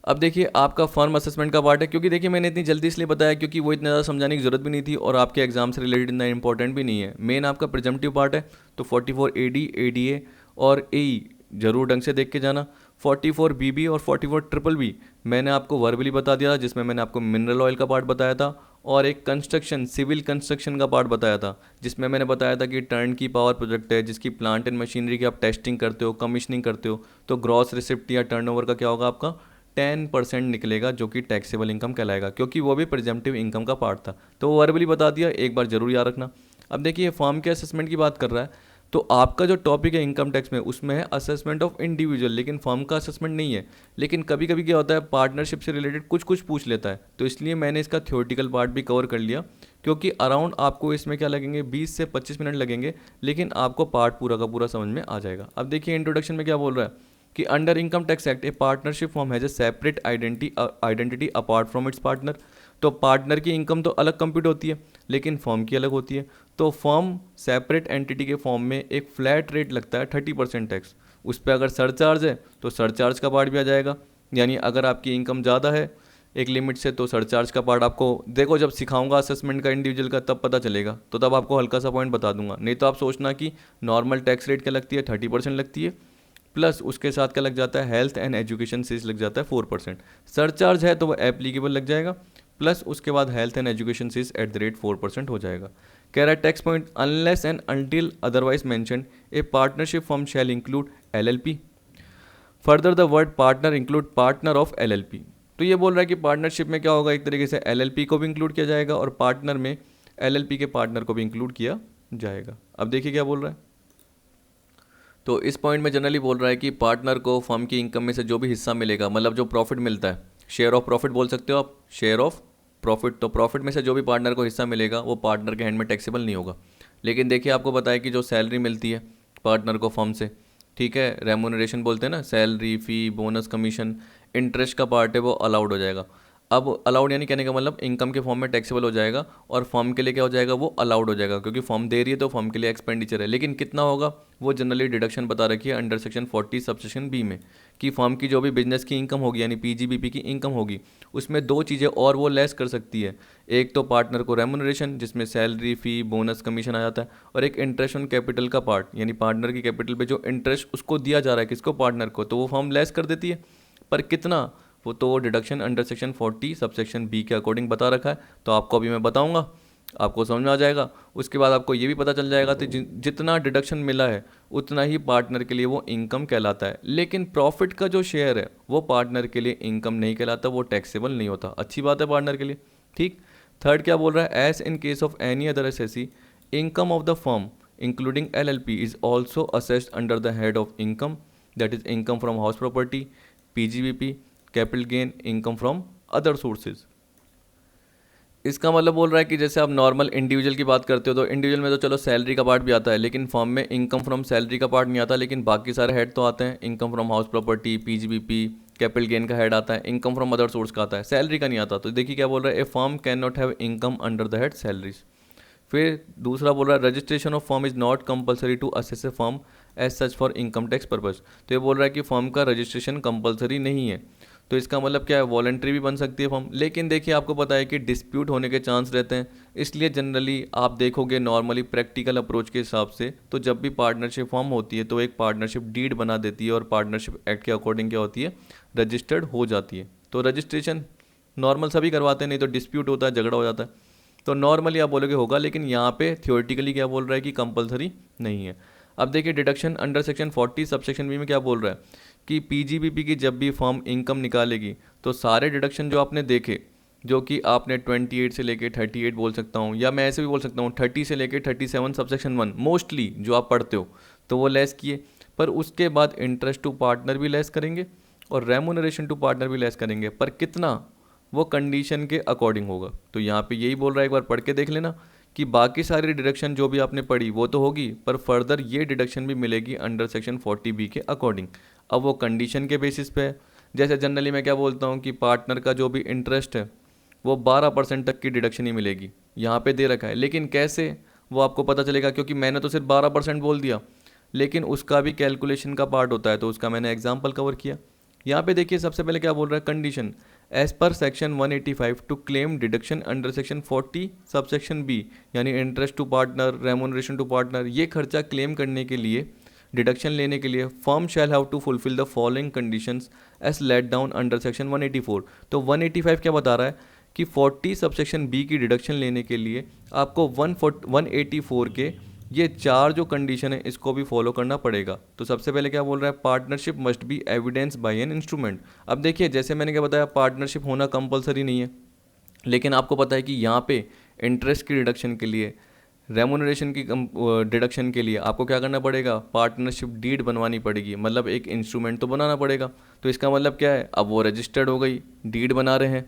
अब देखिए आपका फर्म असेसमेंट का पार्ट है, क्योंकि देखिए मैंने इतनी जल्दी इसलिए बताया क्योंकि वो इतना ज़्यादा समझाने की जरूरत भी नहीं थी और आपके एग्जाम से रिलेटेड इतना इंपॉर्टेंट भी नहीं है। मेन आपका प्रिजम्पटिव पार्ट है, तो 44AD, ADA और AE जरूर ढंग से देख के जाना। 44BB और 44BBB मैंने आपको वर्बली बता दिया था, जिसमें मैंने आपको मिनरल ऑयल का पार्ट बताया था, और एक कंस्ट्रक्शन सिविल कंस्ट्रक्शन का पार्ट बताया था, जिसमें मैंने बताया था कि टर्न की पावर प्रोजेक्ट है जिसकी प्लांट एंड मशीनरी की आप टेस्टिंग करते हो, कमीशनिंग करते हो, तो ग्रॉस रिसिप्ट या टर्नओवर का क्या होगा आपका 10% निकलेगा, जो कि टैक्सेबल इनकम कहलाएगा, क्योंकि वो भी प्रिजम्पटिव इनकम का पार्ट था। तो वो वर्बली बता दिया, एक बार जरूर याद रखना। अब देखिए फर्म के असेसमेंट की बात कर रहा है, तो आपका जो टॉपिक है इनकम टैक्स में उसमें है असेसमेंट ऑफ इंडिविजुअल, लेकिन फर्म का असेसमेंट नहीं है। लेकिन कभी कभी क्या होता है पार्टनरशिप से रिलेटेड कुछ कुछ पूछ लेता है, तो इसलिए मैंने इसका थ्योरेटिकल पार्ट भी कवर कर लिया, क्योंकि अराउंड आपको इसमें क्या लगेंगे 20 से 25 मिनट लगेंगे, लेकिन आपको पार्ट पूरा का पूरा समझ में आ जाएगा। अब देखिए इंट्रोडक्शन में क्या बोल रहा है कि under income tax act A partnership form has a separate identity apart from its partner. तो पार्टनर की इनकम तो अलग कंप्यूट होती है, लेकिन फर्म की अलग होती है। तो फर्म सेपरेट एंटिटी के फॉर्म में एक फ्लैट रेट लगता है 30% टैक्स, उस पर अगर सरचार्ज है तो सरचार्ज का पार्ट भी आ जाएगा। यानी अगर आपकी इनकम ज़्यादा है एक लिमिट से, तो सरचार्ज का पार्ट आपको देखो जब सिखाऊंगा असेसमेंट का इंडिविजुअल का तब पता चलेगा, तो तब आपको हल्का सा पॉइंट बता दूंगा। नहीं तो आप सोचना कि नॉर्मल टैक्स रेट क्या लगती है 30% लगती है, प्लस उसके साथ क्या लग जाता है हेल्थ एंड एजुकेशन सेस लग जाता है 4%। सरचार्ज है तो वो एप्लीकेबल लग जाएगा, प्लस उसके बाद हेल्थ एंड एजुकेशन सेस @ 4% हो जाएगा। कह रहा है tax point unless and until otherwise mentioned A partnership firm shall include LLP। Further the word partner include partner of LLP। तो ये बोल रहा है कि पार्टनरशिप में क्या होगा, एक तरीके से LLP को भी इंक्लूड किया जाएगा और पार्टनर में LLP के पार्टनर को भी इंक्लूड किया जाएगा। अब देखिए क्या बोल रहा है, तो इस पॉइंट में जनरली बोल रहा है कि पार्टनर को फर्म की इनकम में से जो भी हिस्सा मिलेगा, मतलब जो प्रॉफिट मिलता है, शेयर ऑफ प्रॉफिट बोल सकते हो आप, शेयर ऑफ प्रॉफिट, तो प्रॉफिट में से जो भी पार्टनर को हिस्सा मिलेगा वो पार्टनर के हैंड में टैक्सेबल नहीं होगा। लेकिन देखिए आपको बताया कि जो सैलरी मिलती है पार्टनर को फर्म से, ठीक है, रेम्यूनरेशन बोलते हैं ना, सैलरी, फी, बोनस, कमीशन, इंटरेस्ट का पार्ट है वो अलाउड हो जाएगा। अब अलाउड यानी कहने का मतलब इनकम के फॉर्म में टैक्सेबल हो जाएगा और फॉर्म के लिए क्या हो जाएगा, वो अलाउड हो जाएगा, क्योंकि फॉर्म दे रही है तो फॉर्म के लिए एक्सपेंडिचर है। लेकिन कितना होगा वो जनरली डिडक्शन बता रखी है अंडर सेक्शन 40 सबसेक्शन बी में, कि फॉर्म की जो भी बिजनेस की इनकम होगी यानी पीजीबीपी की इनकम होगी उसमें दो चीज़ें और वो लेस कर सकती है। एक तो पार्टनर को रेमुनरेशन जिसमें सैलरी, फी, बोनस, कमीशन आ जाता है, और एक इंटरेस्ट ऑन कैपिटल का पार्ट यानी पार्टनर की कैपिटल पे जो इंटरेस्ट उसको दिया जा रहा है, किसको, पार्टनर को, तो वो फॉर्म लेस कर देती है। पर कितना, वो तो deduction under section 40 subsection B के अकॉर्डिंग बता रखा है। तो आपको अभी मैं बताऊंगा, आपको समझ में आ जाएगा। उसके बाद आपको ये भी पता चल जाएगा कि जितना डिडक्शन मिला है उतना ही पार्टनर के लिए वो इनकम कहलाता है। लेकिन प्रॉफिट का जो शेयर है वो पार्टनर के लिए इनकम नहीं कहलाता, वो टैक्सेबल नहीं होता। अच्छी बात है पार्टनर के लिए, ठीक। थर्ड क्या बोल रहा है, as in case of any other SSC income of the firm including LLP is also assessed under the head of income, that is income from house property, PGBP, capital gain, income from other sources. इसका मतलब बोल रहा है कि जैसे आप नॉर्मल इंडिविजुअल की बात करते हो तो इंडिविजुअल में तो चलो सैलरी का पार्ट भी आता है, लेकिन फॉर्म में इनकम फ्रॉम सैलरी का पार्ट नहीं आता, लेकिन बाकी सारे हेड तो आते हैं। Income from house property, PGBP, capital gain का हेड आता है, इनकम फ्रॉम अदर सोर्स का आता है, सैलरी का नहीं आता। तो देखिए क्या बोल रहा है, a firm can not have income under the head salaries. फिर दूसरा बोल रहा है, registration of firm is not compulsory to assess a firm as such for income tax purpose. तो ये बोल रहा है कि फर्म का रजिस्ट्रेशन कंपलसरी नहीं है। तो इसका मतलब क्या है, वॉलंटरी भी बन सकती है फॉर्म। लेकिन देखिए आपको पता है कि डिस्प्यूट होने के चांस रहते हैं, इसलिए जनरली आप देखोगे नॉर्मली प्रैक्टिकल अप्रोच के हिसाब से तो जब भी पार्टनरशिप फॉर्म होती है तो एक पार्टनरशिप डीड बना देती है और पार्टनरशिप एक्ट के अकॉर्डिंग क्या होती है, रजिस्टर्ड हो जाती है। तो रजिस्ट्रेशन नॉर्मल सभी करवाते हैं, नहीं तो डिस्प्यूट होता है, झगड़ा हो जाता है। तो नॉर्मली आप बोलोगे होगा, लेकिन यहाँ पे थियोरेटिकली क्या बोल रहा है कि कंपलसरी नहीं है। अब देखिए deduction under section 40 subsection B में क्या बोल रहा है कि पीजीबीपी की जब भी फर्म इनकम निकालेगी तो सारे डिडक्शन जो आपने देखे, जो कि आपने 28 से लेके 38 बोल सकता हूँ, या मैं ऐसे भी बोल सकता हूँ 30 से लेके 37 सबसेक्शन 1 मोस्टली जो आप पढ़ते हो, तो वो लेस किए। पर उसके बाद इंटरेस्ट टू पार्टनर भी लेस करेंगे और रेमुनरेशन टू पार्टनर भी लेस करेंगे, पर कितना, वो कंडीशन के अकॉर्डिंग होगा। तो यहाँ पे यही बोल रहा है, एक बार पढ़ के देख लेना कि बाकी सारी डिडक्शन जो भी आपने पढ़ी वो तो होगी, पर फर्दर ये डिडक्शन भी मिलेगी अंडर सेक्शन 40B के अकॉर्डिंग। अब वो कंडीशन के बेसिस पे है। जैसे जनरली मैं क्या बोलता हूँ कि पार्टनर का जो भी इंटरेस्ट है वो 12% तक की डिडक्शन ही मिलेगी, यहाँ पे दे रखा है। लेकिन कैसे वो आपको पता चलेगा, क्योंकि मैंने तो सिर्फ 12% बोल दिया, लेकिन उसका भी कैलकुलेशन का पार्ट होता है, तो उसका मैंने एग्जाम्पल कवर किया। यहाँ पे देखिए सबसे पहले क्या बोल रहा है, condition as per section 185 to claim deduction under section 40 subsection B, यानी interest to partner, remuneration to partner, ये खर्चा क्लेम करने के लिए, डिडक्शन लेने के लिए firm shall have to fulfill the following conditions as laid down under section 184। तो 185 क्या बता रहा है कि 40 सबसेक्शन बी की डिडक्शन लेने के लिए आपको 184 के ये चार जो कंडीशन है इसको भी फॉलो करना पड़ेगा। तो सबसे पहले क्या बोल रहा है, partnership must be evidence by an instrument. अब देखिए जैसे मैंने क्या बताया, पार्टनरशिप होना कंपलसरी नहीं है, लेकिन आपको पता है कि यहाँ पे इंटरेस्ट की डिडक्शन के लिए, रेमुनरेशन की डिडक्शन के लिए आपको क्या करना पड़ेगा, पार्टनरशिप डीड बनवानी पड़ेगी, मतलब एक इंस्ट्रूमेंट तो बनाना पड़ेगा। तो इसका मतलब क्या है, अब वो रजिस्टर्ड हो गई, डीड बना रहे हैं।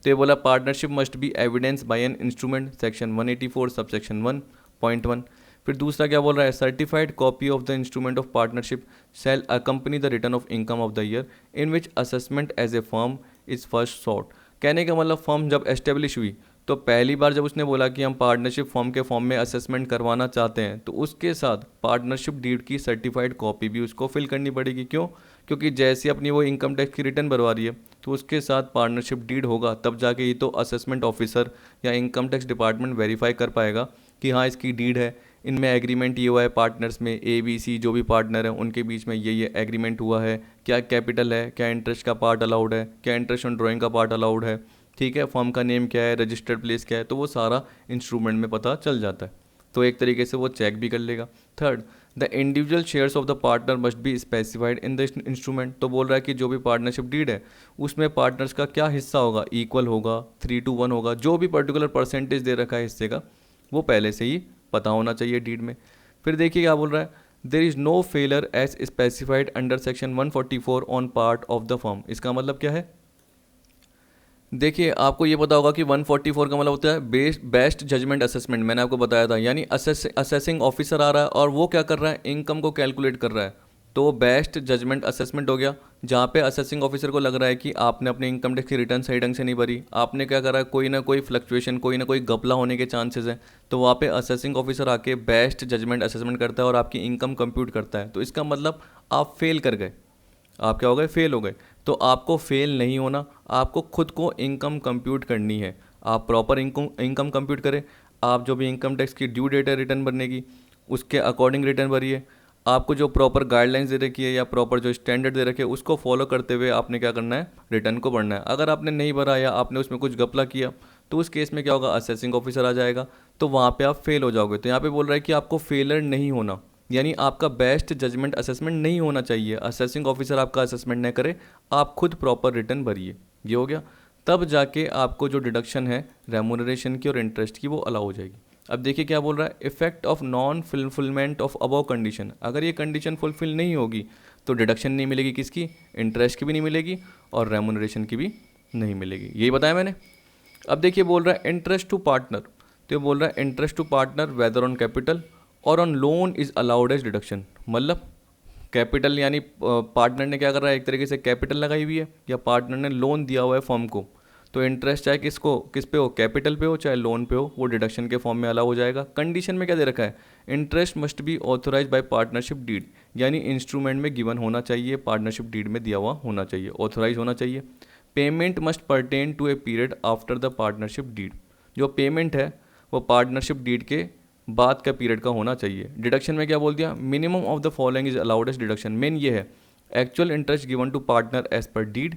तो ये बोला partnership must be evidence by an instrument, section 184 subsection 1.1। फिर दूसरा क्या बोल रहा है, certified copy of the instrument of partnership shall accompany the return of income of the year in which assessment as a firm is first sought. कहने का मतलब फर्म जब एस्टेब्लिश हुई तो पहली बार जब उसने बोला कि हम पार्टनरशिप फर्म के फॉर्म में असेसमेंट करवाना चाहते हैं, तो उसके साथ पार्टनरशिप डीड की सर्टिफाइड कॉपी भी उसको फिल करनी पड़ेगी। क्यों, क्योंकि जैसे अपनी वो इनकम टैक्स की रिटर्न भरवा रही है तो उसके साथ पार्टनरशिप डीड होगा, तब जाके ये तो असेसमेंट ऑफिसर या इनकम टैक्स डिपार्टमेंट वेरीफाई कर पाएगा कि हाँ इसकी डीड है, इनमें एग्रीमेंट ये हुआ है, पार्टनर्स में ABC जो भी पार्टनर हैं उनके बीच में ये एग्रीमेंट हुआ है, क्या कैपिटल है, क्या इंटरेस्ट का पार्ट अलाउड है, क्या इंटरेस्ट ऑन ड्राइंग का पार्ट अलाउड है, ठीक है, फर्म का नेम क्या है, रजिस्टर्ड प्लेस क्या है, तो वो सारा इंस्ट्रूमेंट में पता चल जाता है। तो एक तरीके से वो चेक भी कर लेगा। Third, the individual shares of the partner must be specified in the instrument. तो बोल रहा है कि जो भी पार्टनरशिप डीड है उसमें पार्टनर्स का क्या हिस्सा होगा, इक्वल होगा, 3:1 होगा, जो भी पर्टिकुलर परसेंटेज दे रखा है हिस्से का वो पहले से ही पता होना चाहिए डीड में। फिर देखिए क्या बोल रहा है, there is no failure as specified under section 144 on part of the firm. इसका मतलब क्या है, देखिए आपको ये पता होगा कि 144 का मतलब होता है बेस्ट जजमेंट असेसमेंट, मैंने आपको बताया था, यानी असेसिंग ऑफिसर आ रहा है और वो क्या कर रहा है, इनकम को कैलकुलेट कर रहा है। तो बेस्ट जजमेंट असेसमेंट हो गया, जहाँ पे असेसिंग ऑफिसर को लग रहा है कि आपने अपने इनकम टैक्स की रिटर्न सही ढंग से नहीं भरी, आपने क्या करा, कोई ना कोई फ्लक्चुएशन, कोई ना कोई घपला होने के चांसेस हैं, तो वहाँ पे असेसिंग ऑफिसर आके बेस्ट जजमेंट असेसमेंट करता है और आपकी इनकम कंप्यूट करता है। तो इसका मतलब आप फेल कर गए, आप क्या हो गए, फेल हो गए। तो आपको फेल नहीं होना, आपको खुद को इनकम कंप्यूट करनी है। आप प्रॉपर इनकम कंप्यूट करें, आप जो भी इनकम टैक्स की ड्यू डेट है रिटर्न भरने की, उसके अकॉर्डिंग रिटर्न भरिए। आपको जो प्रॉपर गाइडलाइंस दे रखी है या प्रॉपर जो स्टैंडर्ड दे रखे हैं उसको फॉलो करते हुए आपने क्या करना है, रिटर्न को भरना है। अगर आपने नहीं भरा या आपने उसमें कुछ घपला किया तो उस केस में क्या होगा, असेसिंग ऑफिसर आ जाएगा, तो वहाँ पे आप फेल हो जाओगे। तो यहाँ पे बोल रहा है कि आपको फेलर नहीं होना, यानी आपका बेस्ट जजमेंट असेसमेंट नहीं होना चाहिए, असेसिंग ऑफिसर आपका असेसमेंट न करे, आप खुद प्रॉपर रिटर्न भरिए। ये हो गया, तब जाके आपको जो डिडक्शन है रेम्यूनरेशन की और इंटरेस्ट की वो अलाउ हो जाएगी। अब देखिए क्या बोल रहा है, effect of non fulfilment of above condition, अगर ये कंडीशन फुलफिल नहीं होगी तो डिडक्शन नहीं मिलेगी, किसकी, इंटरेस्ट की भी नहीं मिलेगी और रेम्यूनरेशन की भी नहीं मिलेगी। यही बताया मैंने। अब देखिए बोल रहा है इंटरेस्ट टू पार्टनर, तो ये बोल रहा है interest to partner whether on capital और on loan is allowed as deduction. मतलब कैपिटल यानी पार्टनर ने क्या कर रहा है, एक तरीके से कैपिटल लगाई हुई है या पार्टनर ने लोन दिया हुआ है फर्म को, तो इंटरेस्ट चाहे किस पे हो, कैपिटल पे हो चाहे लोन पे हो, वो डिडक्शन के फॉर्म में अलाउ हो जाएगा। कंडीशन में क्या दे रखा है, interest must be authorise by partnership deed, यानी इंस्ट्रूमेंट में गिवन होना चाहिए, पार्टनरशिप डीड में दिया हुआ होना चाहिए, ऑथोराइज होना चाहिए। Payment must pertain to a period after the partnership deed, जो पेमेंट है वो पार्टनरशिप डीड के बाद का पीरियड का होना चाहिए। डिडक्शन में क्या बोल दिया, minimum of the following is allowed as deduction. Main ये है, actual interest given to partner as per deed,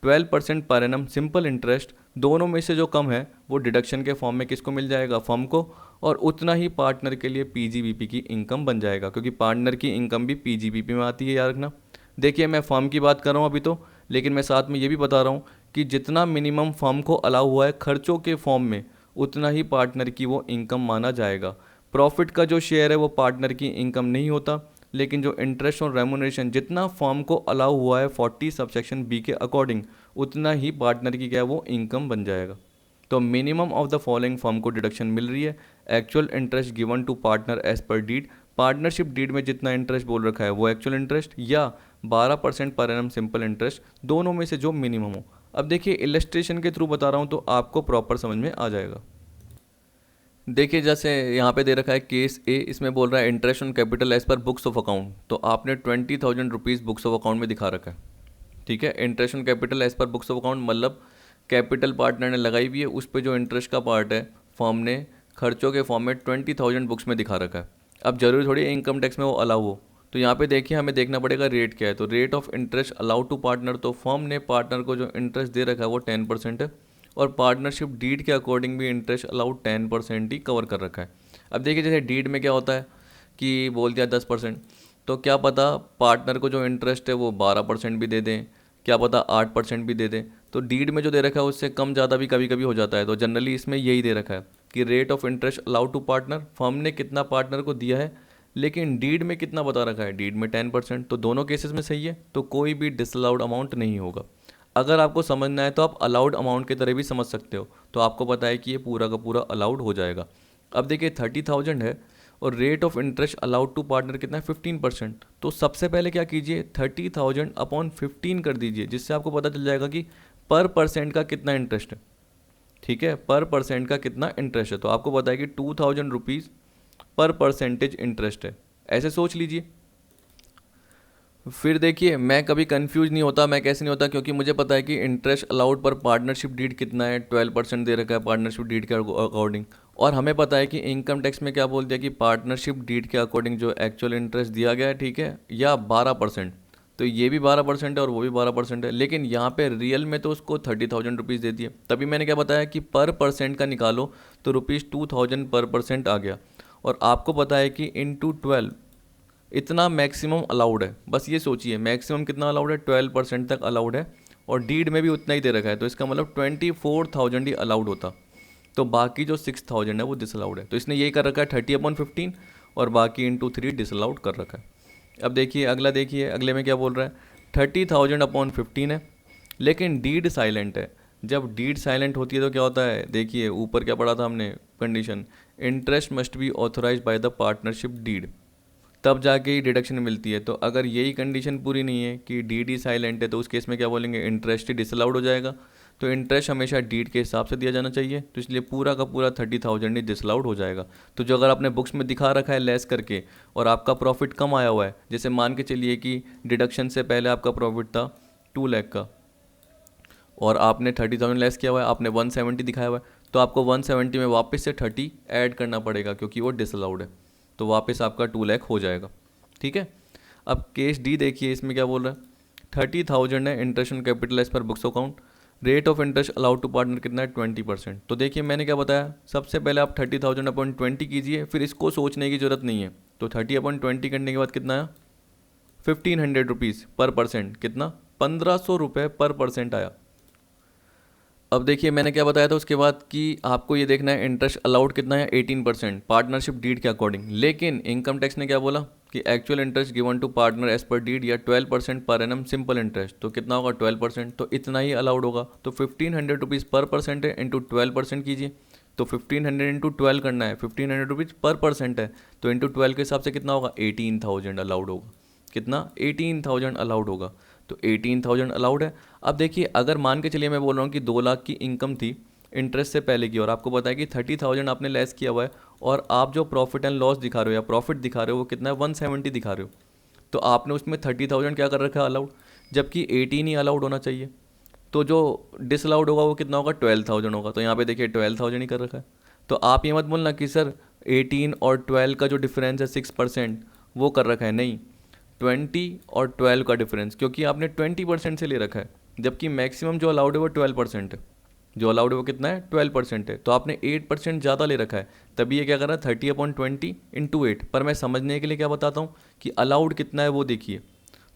12% per annum simple interest, दोनों में से जो कम है वो डिडक्शन के फॉर्म में किसको मिल जाएगा, फर्म को, और उतना ही पार्टनर के लिए पीजीबीपी की इनकम बन जाएगा, क्योंकि पार्टनर की इनकम भी पीजीबीपी में आती है, याद रखना। देखिए मैं फर्म की बात कर रहा हूँ अभी तो, लेकिन मैं साथ में ये भी बता रहा हूँ कि जितना मिनिमम फर्म को अलाउ हुआ है खर्चों के फॉर्म में, उतना ही पार्टनर की वो इनकम माना जाएगा। प्रॉफिट का जो शेयर है वो पार्टनर की इनकम नहीं होता, लेकिन जो इंटरेस्ट और रेम्यूनरेशन जितना फर्म को अलाउ हुआ है 40 सबसेक्शन बी के अकॉर्डिंग, उतना ही पार्टनर की क्या है वो इनकम बन जाएगा। तो minimum of the following firm को डिडक्शन मिल रही है, actual interest given to partner as per deed, partnership deed में जितना इंटरेस्ट बोल रखा है वो एक्चुअल इंटरेस्ट, या 12% पर एनम सिंपल इंटरेस्ट, दोनों में से जो मिनिमम हो। अब देखिए इलस्ट्रेशन के थ्रू बता रहा हूँ तो आपको प्रॉपर समझ में आ जाएगा। देखिए जैसे यहाँ पे दे रखा है केस ए, इसमें बोल रहा है interest on capital as per books of account, तो आपने 20,000 रुपीज़ बुक्स ऑफ अकाउंट में दिखा रखा है, ठीक है। Interest on capital as per books of account मतलब कैपिटल पार्टनर ने लगाई हुई है, उस पर जो इंटरेस्ट का पार्ट है फर्म ने खर्चों के फॉर्म में 20,000 बुक्स में दिखा रखा है। अब जरूरी थोड़ी इनकम टैक्स में वो अलाउ हो, तो यहाँ पे देखिए हमें देखना पड़ेगा रेट क्या है, तो rate of interest allowed to partner, तो फर्म ने पार्टनर को जो इंटरेस्ट दे रखा है वो 10% है, और पार्टनरशिप डीड के अकॉर्डिंग भी इंटरेस्ट अलाउड 10% ही कवर कर रखा है। अब देखिए जैसे डीड में क्या होता है कि बोल दिया 10%, तो क्या पता पार्टनर को जो इंटरेस्ट है वो 12% भी दे दें, क्या पता 8% भी दे दें, तो डीड में जो दे रखा है उससे कम ज़्यादा भी कभी कभी हो जाता है। तो जनरली इसमें यही दे रखा है कि rate of interest allowed to partner, firm ने कितना पार्टनर को दिया है, लेकिन डीड में कितना बता रखा है, डीड में 10%, तो दोनों केसेस में सही है, तो कोई भी डिसअलाउड अमाउंट नहीं होगा। अगर आपको समझना है तो आप अलाउड अमाउंट की तरह भी समझ सकते हो, तो आपको पता है कि ये पूरा का पूरा अलाउड हो जाएगा। अब देखिए 30,000 है और rate of interest allowed to partner कितना है, 15%, तो सबसे पहले क्या कीजिए 30,000 अपॉन 15 कर दीजिए, जिससे आपको पता चल जाएगा कि पर परसेंट का कितना इंटरेस्ट है, ठीक है, पर परसेंट का कितना इंटरेस्ट है। तो आपको पता है कि 2,000 रुपीज़ पर परसेंटेज इंटरेस्ट है, ऐसे सोच लीजिए। फिर देखिए मैं कभी कंफ्यूज नहीं होता, मैं कैसे नहीं होता, क्योंकि मुझे पता है कि इंटरेस्ट अलाउड पर पार्टनरशिप डीड कितना है, 12% दे रखा है पार्टनरशिप डीड के अकॉर्डिंग, और हमें पता है कि इनकम टैक्स में क्या बोल दिया कि पार्टनरशिप डीड के अकॉर्डिंग जो एक्चुअल इंटरेस्ट दिया गया है, ठीक है, या 12%, तो ये भी 12% है और वो भी 12% है, लेकिन यहाँ पे रियल में तो उसको 30,000 रुपीज़ दे दिए। तभी मैंने क्या बताया कि पर परसेंट का निकालो तो ₹2,000 पर परसेंट आ गया, और आपको पता है कि इंटू 12 इतना मैक्सिमम अलाउड है। बस ये सोचिए मैक्सिमम कितना अलाउड है, 12% तक अलाउड है, और डीड में भी उतना ही दे रखा है, तो इसका मतलब 24,000 ही अलाउड होता, तो बाकी जो 6,000 है वो डिसअलाउड है। तो इसने यही कर रखा है 30/15 और बाकी इंटू 3 डिसअलाउड कर रखा है। अब देखिए अगला, देखिए अगले में क्या बोल रहा है, 30,000/15 है, लेकिन डीड साइलेंट है। जब डीड साइलेंट होती है तो क्या होता है, देखिए ऊपर क्या पढ़ा था हमने condition, interest must be authorise by the partnership deed, तब जाके ही डिडक्शन मिलती है। तो अगर यही कंडीशन पूरी नहीं है कि डीड ही साइलेंट है, तो उस केस में क्या बोलेंगे, इंटरेस्ट ही डिसअलाउड हो जाएगा। तो इंटरेस्ट हमेशा डीड के हिसाब से दिया जाना चाहिए, तो इसलिए पूरा का पूरा 30,000 ही डिसअलाउड हो जाएगा। तो जो अगर आपने बुक्स में दिखा रखा है लेस करके और आपका प्रॉफिट कम आया हुआ है, जैसे मान के चलिए कि डिडक्शन से पहले आपका प्रॉफिट था 2 लाख का और आपने 30,000 लेस किया हुआ है, आपने 170 दिखाया हुआ है, तो आपको 170 में वापस से 30 ऐड करना पड़ेगा क्योंकि वो डिसअलाउड है। तो वापस आपका 2 लाख हो जाएगा। ठीक है। अब केस डी देखिए, इसमें क्या बोल रहा है, 30,000 है interest on capital as per books account, rate of interest allowed to partner कितना है, 20%। तो देखिए मैंने क्या बताया, सबसे पहले आप 30,000 अपॉन 20 कीजिए, फिर इसको सोचने की जरूरत नहीं है। तो 30 अपॉन 20 करने के बाद कितना आया, 1500 रुपीज़ पर परसेंट, कितना, 1500 रुपये पर परसेंट आया। अब देखिए मैंने क्या बताया था उसके बाद कि आपको ये देखना है इंटरेस्ट अलाउड कितना है, 18% पार्टनरशिप डीड के अकॉर्डिंग। लेकिन इनकम टैक्स ने क्या बोला कि actual interest given to partner as per deed या 12% पर एनम सिंपल इंटरेस्ट। तो कितना होगा, 12%, तो इतना ही अलाउड होगा। तो 1500 रुपीज़ पर परसेंट है इंटू 12% कीजिए, तो 1500 इंटू 12 करना है, 1500 रुपीज़ पर परसेंट है, तो इंटू 12 के हिसाब से कितना होगा, 18,000 अलाउड होगा। कितना, 18,000 अलाउड होगा। तो 18,000 अलाउड है। अब देखिए अगर मान के चलिए मैं बोल रहा हूँ कि 2 लाख की इनकम थी इंटरेस्ट से पहले की, और आपको पता है कि 30,000 आपने लेस किया हुआ है, और आप जो प्रॉफिट एंड लॉस दिखा रहे हो या प्रॉफिट दिखा रहे हो वो कितना है, 170 दिखा रहे हो, तो आपने उसमें 30,000 क्या कर रखा है, अलाउड, जबकि 18 ही अलाउड होना चाहिए। तो जो डिसअलाउड होगा वो कितना होगा, 12,000 होगा। तो यहाँ पे देखिए 12,000 ही कर रखा है। तो आप ये मत बोलना कि सर 18 और 12 का जो डिफरेंस है 6% वो कर रखा है, नहीं, 20 और 12 का डिफरेंस, क्योंकि आपने 20% से ले रखा है, जबकि मैक्सिमम जो अलाउड है वो 12% है। जो अलाउड है वो कितना है, 12% है। तो आपने 8% ज़्यादा ले रखा है, तभी ये क्या कर रहा है, 30 अपॉन 20 इंटू 8। पर मैं समझने के लिए क्या बताता हूँ कि अलाउड कितना है वो देखिए।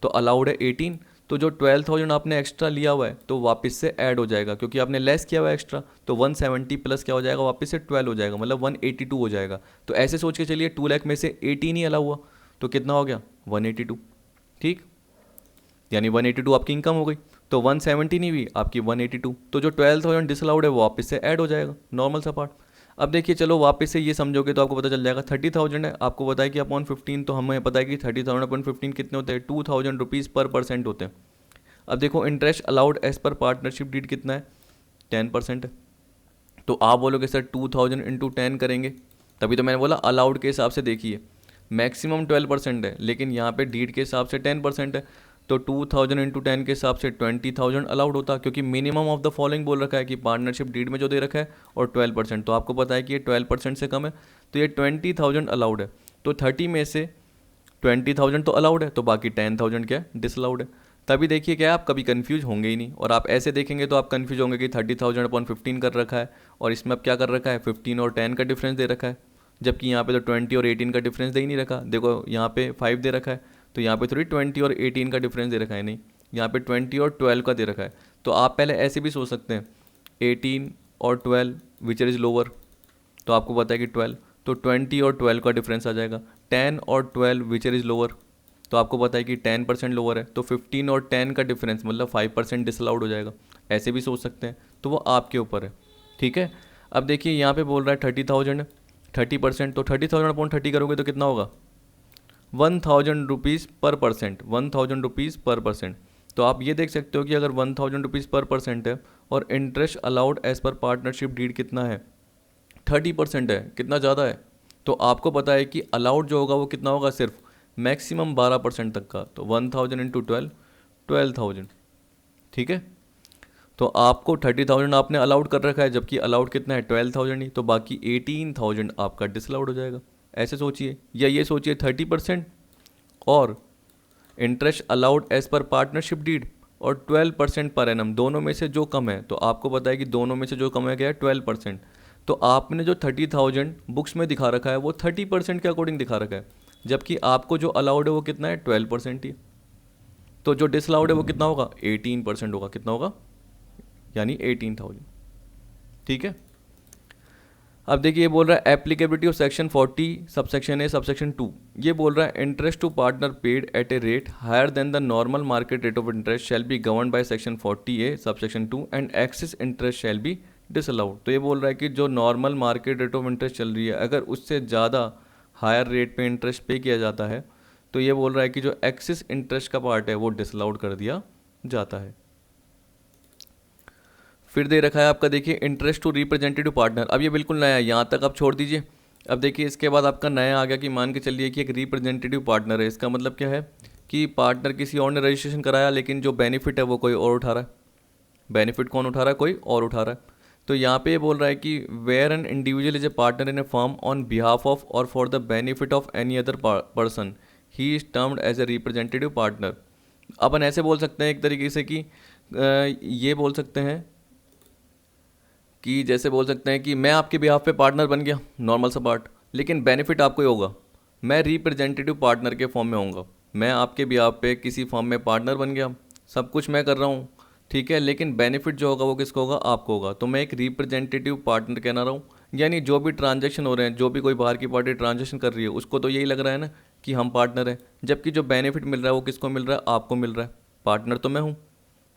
तो अलाउड है 18, तो जो 12,000 आपने एक्स्ट्रा लिया हुआ है तो वापस से ऐड हो जाएगा, क्योंकि आपने लेस किया हुआ है एक्स्ट्रा, तो 170 प्लस क्या हो जाएगा, वापस से 12 हो जाएगा, मतलब 182 हो जाएगा। तो ऐसे सोच के चलिए 2 लाख में से 18 ही अलाउ हुआ, तो कितना हो गया, 182। ठीक, यानी 182 आपकी इनकम हो गई। तो 170 नहीं हुई आपकी, 182। तो जो 12,000 डिसअलाउड है वो वापस से ऐड हो जाएगा, नॉर्मल सा पार्ट। अब देखिए चलो वापस से ये समझोगे तो आपको पता चल जाएगा, 30,000 है, आपको पता है कि अपॉन 15, तो हमें पता है कि 30,000 अपॉन 15 कितने होते हैं, 2,000 रुपीज़ पर परसेंट होते हैं। अब देखो interest allowed as per partnership deed कितना है, 10% है। तो आप बोलोगे सर 2,000 इंटू 10 करेंगे, तभी तो मैंने बोला अलाउड के हिसाब से देखिए, मैक्सिमम 12% है, लेकिन यहाँ पे डीड के हिसाब से 10% है। तो 2,000 इंटू 10 के हिसाब से 20,000 अलाउड होता, क्योंकि मिनिमम ऑफ द फॉलोइंग बोल रखा है कि पार्टनरशिप डीड में जो दे रखा है, और 12%, तो आपको पता है कि ये 12% से कम है, तो ये 20,000 अलाउड है। तो 30 में से 20,000 तो अलाउड है, तो बाकी 10,000 क्या है, डिसअलाउड है। तभी देखिए क्या है, आप कभी कंफ्यूज होंगे ही नहीं, और आप ऐसे देखेंगे तो आप कंफ्यूज होंगे कि 30,000 अपॉन 15 कर रखा है, और इसमें अब क्या कर रखा है, 15 और 10 का डिफरेंस दे रखा है, जबकि यहाँ पे तो 20 और 18 का डिफरेंस दे ही नहीं रखा। देखो यहाँ पे 5 दे रखा है, तो यहाँ पे थोड़ी 20 और 18 का डिफरेंस दे रखा है, नहीं, यहाँ पे 20 और 12 का दे रखा है। तो आप पहले ऐसे भी सोच सकते हैं, 18 और 12 विच इज़ लोअर, तो आपको पता है कि 12, तो 20 और 12 का डिफरेंस आ जाएगा। 10 और 12 विच इज़ लोअर, तो आपको पता है कि 10% लोअर है, तो 15 और 10 का डिफरेंस मतलब 5% डिसअलाउड हो जाएगा। ऐसे भी सोच सकते हैं, तो वो आपके ऊपर है। ठीक है। अब देखिए यहाँ पे बोल रहा है 30,000 है, 30%, तो 30,000 अपॉन 30 करोगे तो कितना होगा, 1,000 रुपीज़ पर परसेंट, 1,000 रुपीज़ पर परसेंट। तो आप ये देख सकते हो कि अगर 1,000 रुपीज़ पर परसेंट है और interest allowed as per partnership deed कितना है, 30% है, कितना ज़्यादा है। तो आपको पता है कि अलाउड जो होगा वो कितना होगा, सिर्फ मैक्सिमम 12% तक का। तो 1,000 इंटू 12, 12,000। ठीक है। तो आपको 30,000 आपने अलाउड कर रखा है, जबकि अलाउड कितना है, 12,000 ही, तो बाकी 18,000 आपका डिसअलाउड हो जाएगा। ऐसे सोचिए, या ये सोचिए 30% और interest allowed as per partnership deed और 12% पर एनम, दोनों में से जो कम है, तो आपको पता है कि दोनों में से जो कम है क्या है, 12%। तो आपने जो 30,000 बुक्स में दिखा रखा है वो 30% के अकॉर्डिंग दिखा रखा है, जबकि आपको जो अलाउड है वो कितना है, 12% ही। तो जो डिसअलाउड है वो कितना होगा, 18% होगा। कितना होगा, यानी 18,000। ठीक है। अब देखिए ये बोल रहा है applicability of section 40 subsection A subsection 2। ये बोल रहा है interest to partner paid at a rate higher than the normal market rate of interest shall be govern by section 40 A subsection 2 and excess interest shall be disallowed. तो ये बोल रहा है कि जो normal market rate of interest चल रही है, अगर उससे ज़्यादा हायर रेट पे इंटरेस्ट पे किया जाता है तो ये बोल रहा है कि जो एक्सिस इंटरेस्ट का पार्ट है वो डिसअलाउड कर दिया जाता है। फिर दे रखा है आपका, देखिए, इंटरेस्ट टू रिप्रेजेंटेटिव पार्टनर। अब ये बिल्कुल नया है, यहाँ तक आप छोड़ दीजिए। अब देखिए इसके बाद आपका नया आ गया कि मान के चलिए कि एक रिप्रेजेंटेटिव पार्टनर है। इसका मतलब क्या है कि पार्टनर किसी और ने रजिस्ट्रेशन कराया, लेकिन जो बेनिफिट है वो कोई और उठा रहा है। बेनिफिट कौन उठा रहा है? कोई और उठा रहा है। तो यहाँ पे ये बोल रहा है कि where an individual is a partner in a firm on behalf of और for the benefit of any other person, he is termed as a representative partner. अपन ऐसे बोल सकते हैं एक तरीके से कि ये बोल सकते हैं कि जैसे बोल सकते हैं कि मैं आपके बिहाफ पे पार्टनर बन गया, नॉर्मल सा पार्ट, लेकिन बेनिफिट आपको ही होगा। मैं रिप्रेजेंटेटिव पार्टनर के फॉर्म में होऊंगा। मैं आपके बिहाफ पे किसी फॉर्म में पार्टनर बन गया, सब कुछ मैं कर रहा हूँ, ठीक है, लेकिन बेनिफिट जो होगा वो किसको होगा? आपको होगा। तो मैं एक रिप्रेजेंटेटिव पार्टनर कहना रहा हूँ। यानी जो भी ट्रांजैक्शन हो रहे हैं, जो भी कोई बाहर की पार्टी ट्रांजैक्शन कर रही है, उसको तो यही लग रहा है ना कि हम पार्टनर हैं, जबकि जो बेनिफिट मिल रहा है वो किसको मिल रहा है? आपको मिल रहा है। पार्टनर तो मैं हूँ,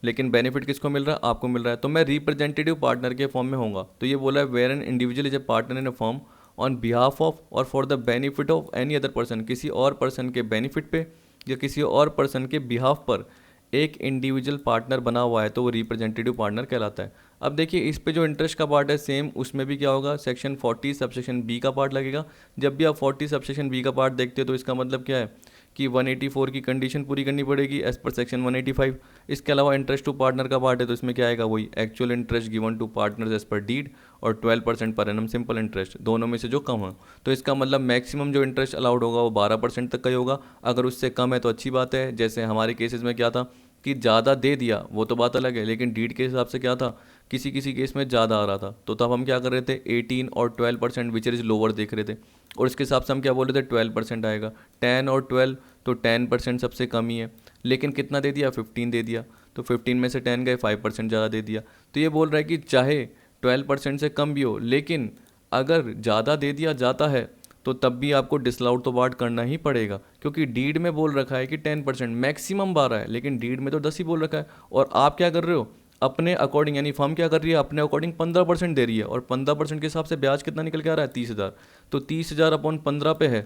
लेकिन बेनिफिट किसको मिल रहा है? आपको मिल रहा है। तो मैं रिप्रेजेंटेटिव पार्टनर के फॉर्म में होऊंगा। तो ये बोला है where an individual is a partner in a firm on behalf of और for the benefit of any other person, किसी और पर्सन के बेनिफिट पे या किसी और पर्सन के बिहाफ पर एक इंडिविजुअल पार्टनर बना हुआ है, तो वो रिप्रेजेंटेटिव पार्टनर कहलाता है। अब देखिए इस पे जो इंटरेस्ट का पार्ट है, सेम उसमें भी क्या होगा? सेक्शन 40 सबसेक्शन बी का पार्ट लगेगा। जब भी आप 40 सबसेक्शन बी का पार्ट देखते हो तो इसका मतलब क्या है कि 184 की कंडीशन पूरी करनी पड़ेगी एज पर सेक्शन 185। इसके अलावा इंटरेस्ट टू पार्टनर का पार्ट है, तो इसमें क्या आएगा? वही actual interest given to partners as per deed और 12% पर एनम सिंपल इंटरेस्ट, दोनों में से जो कम है। तो इसका मतलब मैक्सिमम जो इंटरेस्ट अलाउड होगा वो 12% तक का ही होगा। अगर उससे कम है तो अच्छी बात है। जैसे हमारे केसेस में क्या था कि ज़्यादा दे दिया, वो तो बात अलग है, लेकिन डीड के हिसाब से क्या था, किसी किसी केस में ज़्यादा आ रहा था, तो तब हम क्या कर रहे थे? 18 और 12% विच इज़ लोअर देख रहे थे, और इसके हिसाब से हम क्या बोल रहे थे? 12% आएगा। 10 और 12 तो 10% सबसे कम ही है, लेकिन कितना दे दिया? 15 दे दिया। तो 15 में से 10 गए, 5% ज़्यादा दे दिया। तो ये बोल रहा है कि चाहे 12% से कम भी हो, लेकिन अगर ज़्यादा दे दिया जाता है तो तब भी आपको डिसअलाउड तो बाट करना ही पड़ेगा, क्योंकि डीड में बोल रखा है कि 10%, मैक्सिमम 12 है, लेकिन डीड में तो 10 ही बोल रखा है। और आप क्या कर रहे हो? अपने अकॉर्डिंग, यानी फर्म क्या कर रही है? अपने अकॉर्डिंग 15% दे रही है, और 15% के हिसाब से ब्याज कितना निकल के आ रहा है? 30,000। तो 30,000 अपॉन 15 पे है,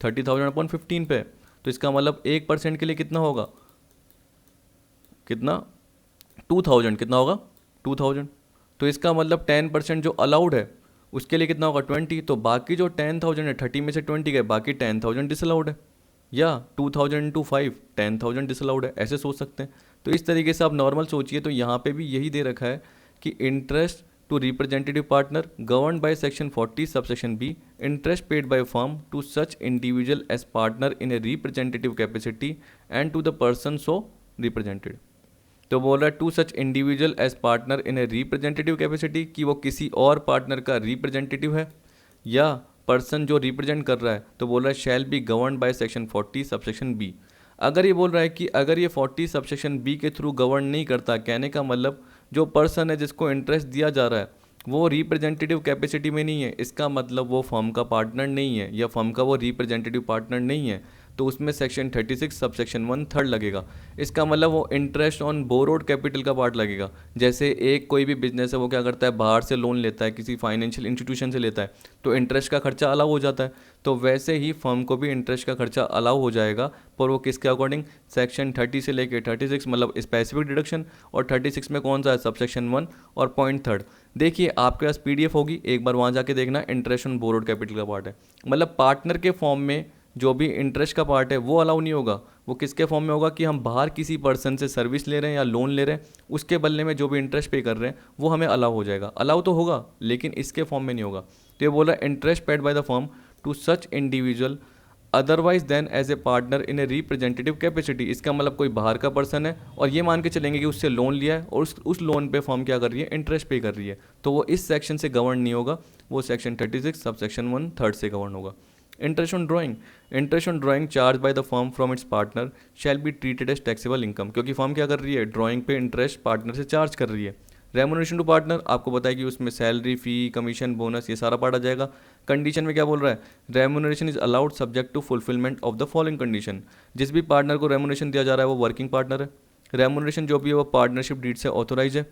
30,000 अपॉन 15 पे है। तो इसका मतलब 1% के लिए कितना होगा? कितना? 2,000। कितना होगा? 2,000। तो इसका मतलब 10% जो अलाउड है उसके लिए कितना होगा? 20। तो बाकी जो 10,000 है, 30 में से 20 गए, बाकी 10,000 डिसअलाउड है, या 2,000 इंटू 5, 10,000 डिसअलाउड है, ऐसे सोच सकते हैं। तो इस तरीके से आप नॉर्मल सोचिए। तो यहाँ पे भी यही दे रखा है कि interest to representative partner govern by section 40 subsection B, interest paid by firm to such individual as partner in a representative capacity and to the person so represented. तो बोल रहा है to such individual as partner in a representative capacity, कि वो किसी और पार्टनर का रिप्रेजेंटेटिव है या पर्सन जो रिप्रेजेंट कर रहा है। तो बोल रहा है shall be govern by section 40 subsection B. अगर ये बोल रहा है कि अगर ये 40 सबसेक्शन बी के थ्रू गवर्न नहीं करता, कहने का मतलब जो पर्सन है जिसको इंटरेस्ट दिया जा रहा है वो रिप्रेजेंटेटिव कैपेसिटी में नहीं है, इसका मतलब वो फर्म का पार्टनर नहीं है या फर्म का वो रिप्रेजेंटेटिव पार्टनर नहीं है, तो उसमें सेक्शन 36 सबसेक्शन 1 थर्ड लगेगा। इसका मतलब वो इंटरेस्ट ऑन बोरोड कैपिटल का पार्ट लगेगा। जैसे एक कोई भी बिजनेस है वो क्या करता है? बाहर से लोन लेता है, किसी फाइनेंशियल इंस्टीट्यूशन से लेता है, तो इंटरेस्ट का खर्चा अलाउ हो जाता है। तो वैसे ही फर्म को भी इंटरेस्ट का खर्चा अलाउ हो जाएगा, पर वो किसके अकॉर्डिंग? सेक्शन 30 से लेके 36, मतलब स्पेसिफिक डिडक्शन, और 36 में कौन सा है? सबसेक्शन 1 और पॉइंट थर्ड। देखिए आपके पास PDF होगी, एक बार वहाँ जाके देखना, इंटरेस्ट ऑन बोरोड कैपिटल का पार्ट है। मतलब पार्टनर के फॉर्म में जो भी इंटरेस्ट का पार्ट है वो अलाउ नहीं होगा। वो किसके फॉर्म में होगा? कि हम बाहर किसी पर्सन से सर्विस ले रहे हैं या लोन ले रहे हैं, उसके बदले में जो भी इंटरेस्ट पे कर रहे हैं वो हमें अलाउ हो जाएगा। अलाउ तो होगा, लेकिन इसके फॉर्म में नहीं होगा। तो ये बोला interest paid by the firm to such individual otherwise then as a partner in a representative capacity. इसका मतलब कोई बाहर का पर्सन है और ये मान के चलेंगे कि उससे लोन लिया है और उस लोन पे फर्म क्या कर रही है? इंटरेस्ट पे कर रही है, तो वो इस सेक्शन से गवर्न नहीं होगा, वो सेक्शन 36 सबसेक्शन 1 थर्ड से गवर्न होगा। Interest on drawing charge by the firm from its partner shall be treated as taxable income, क्योंकि फर्म क्या कर रही है? ड्राइंग पे इंटरेस्ट पार्टनर से चार्ज कर रही है। रेमुनरेशन टू पार्टनर आपको पता है कि उसमें सैलरी, फी, कमीशन, बोनस ये सारा पार्ट आ जाएगा। कंडीशन में क्या बोल रहा है? Remuneration is allowed subject to fulfilment of the following condition. जिस भी पार्टनर को रेमुनरेशन दिया जा रहा है वो वर्किंग पार्टनर है। रेमुनरेशन जो भी है वो पार्टनरशिप डीड से ऑथोराइज है।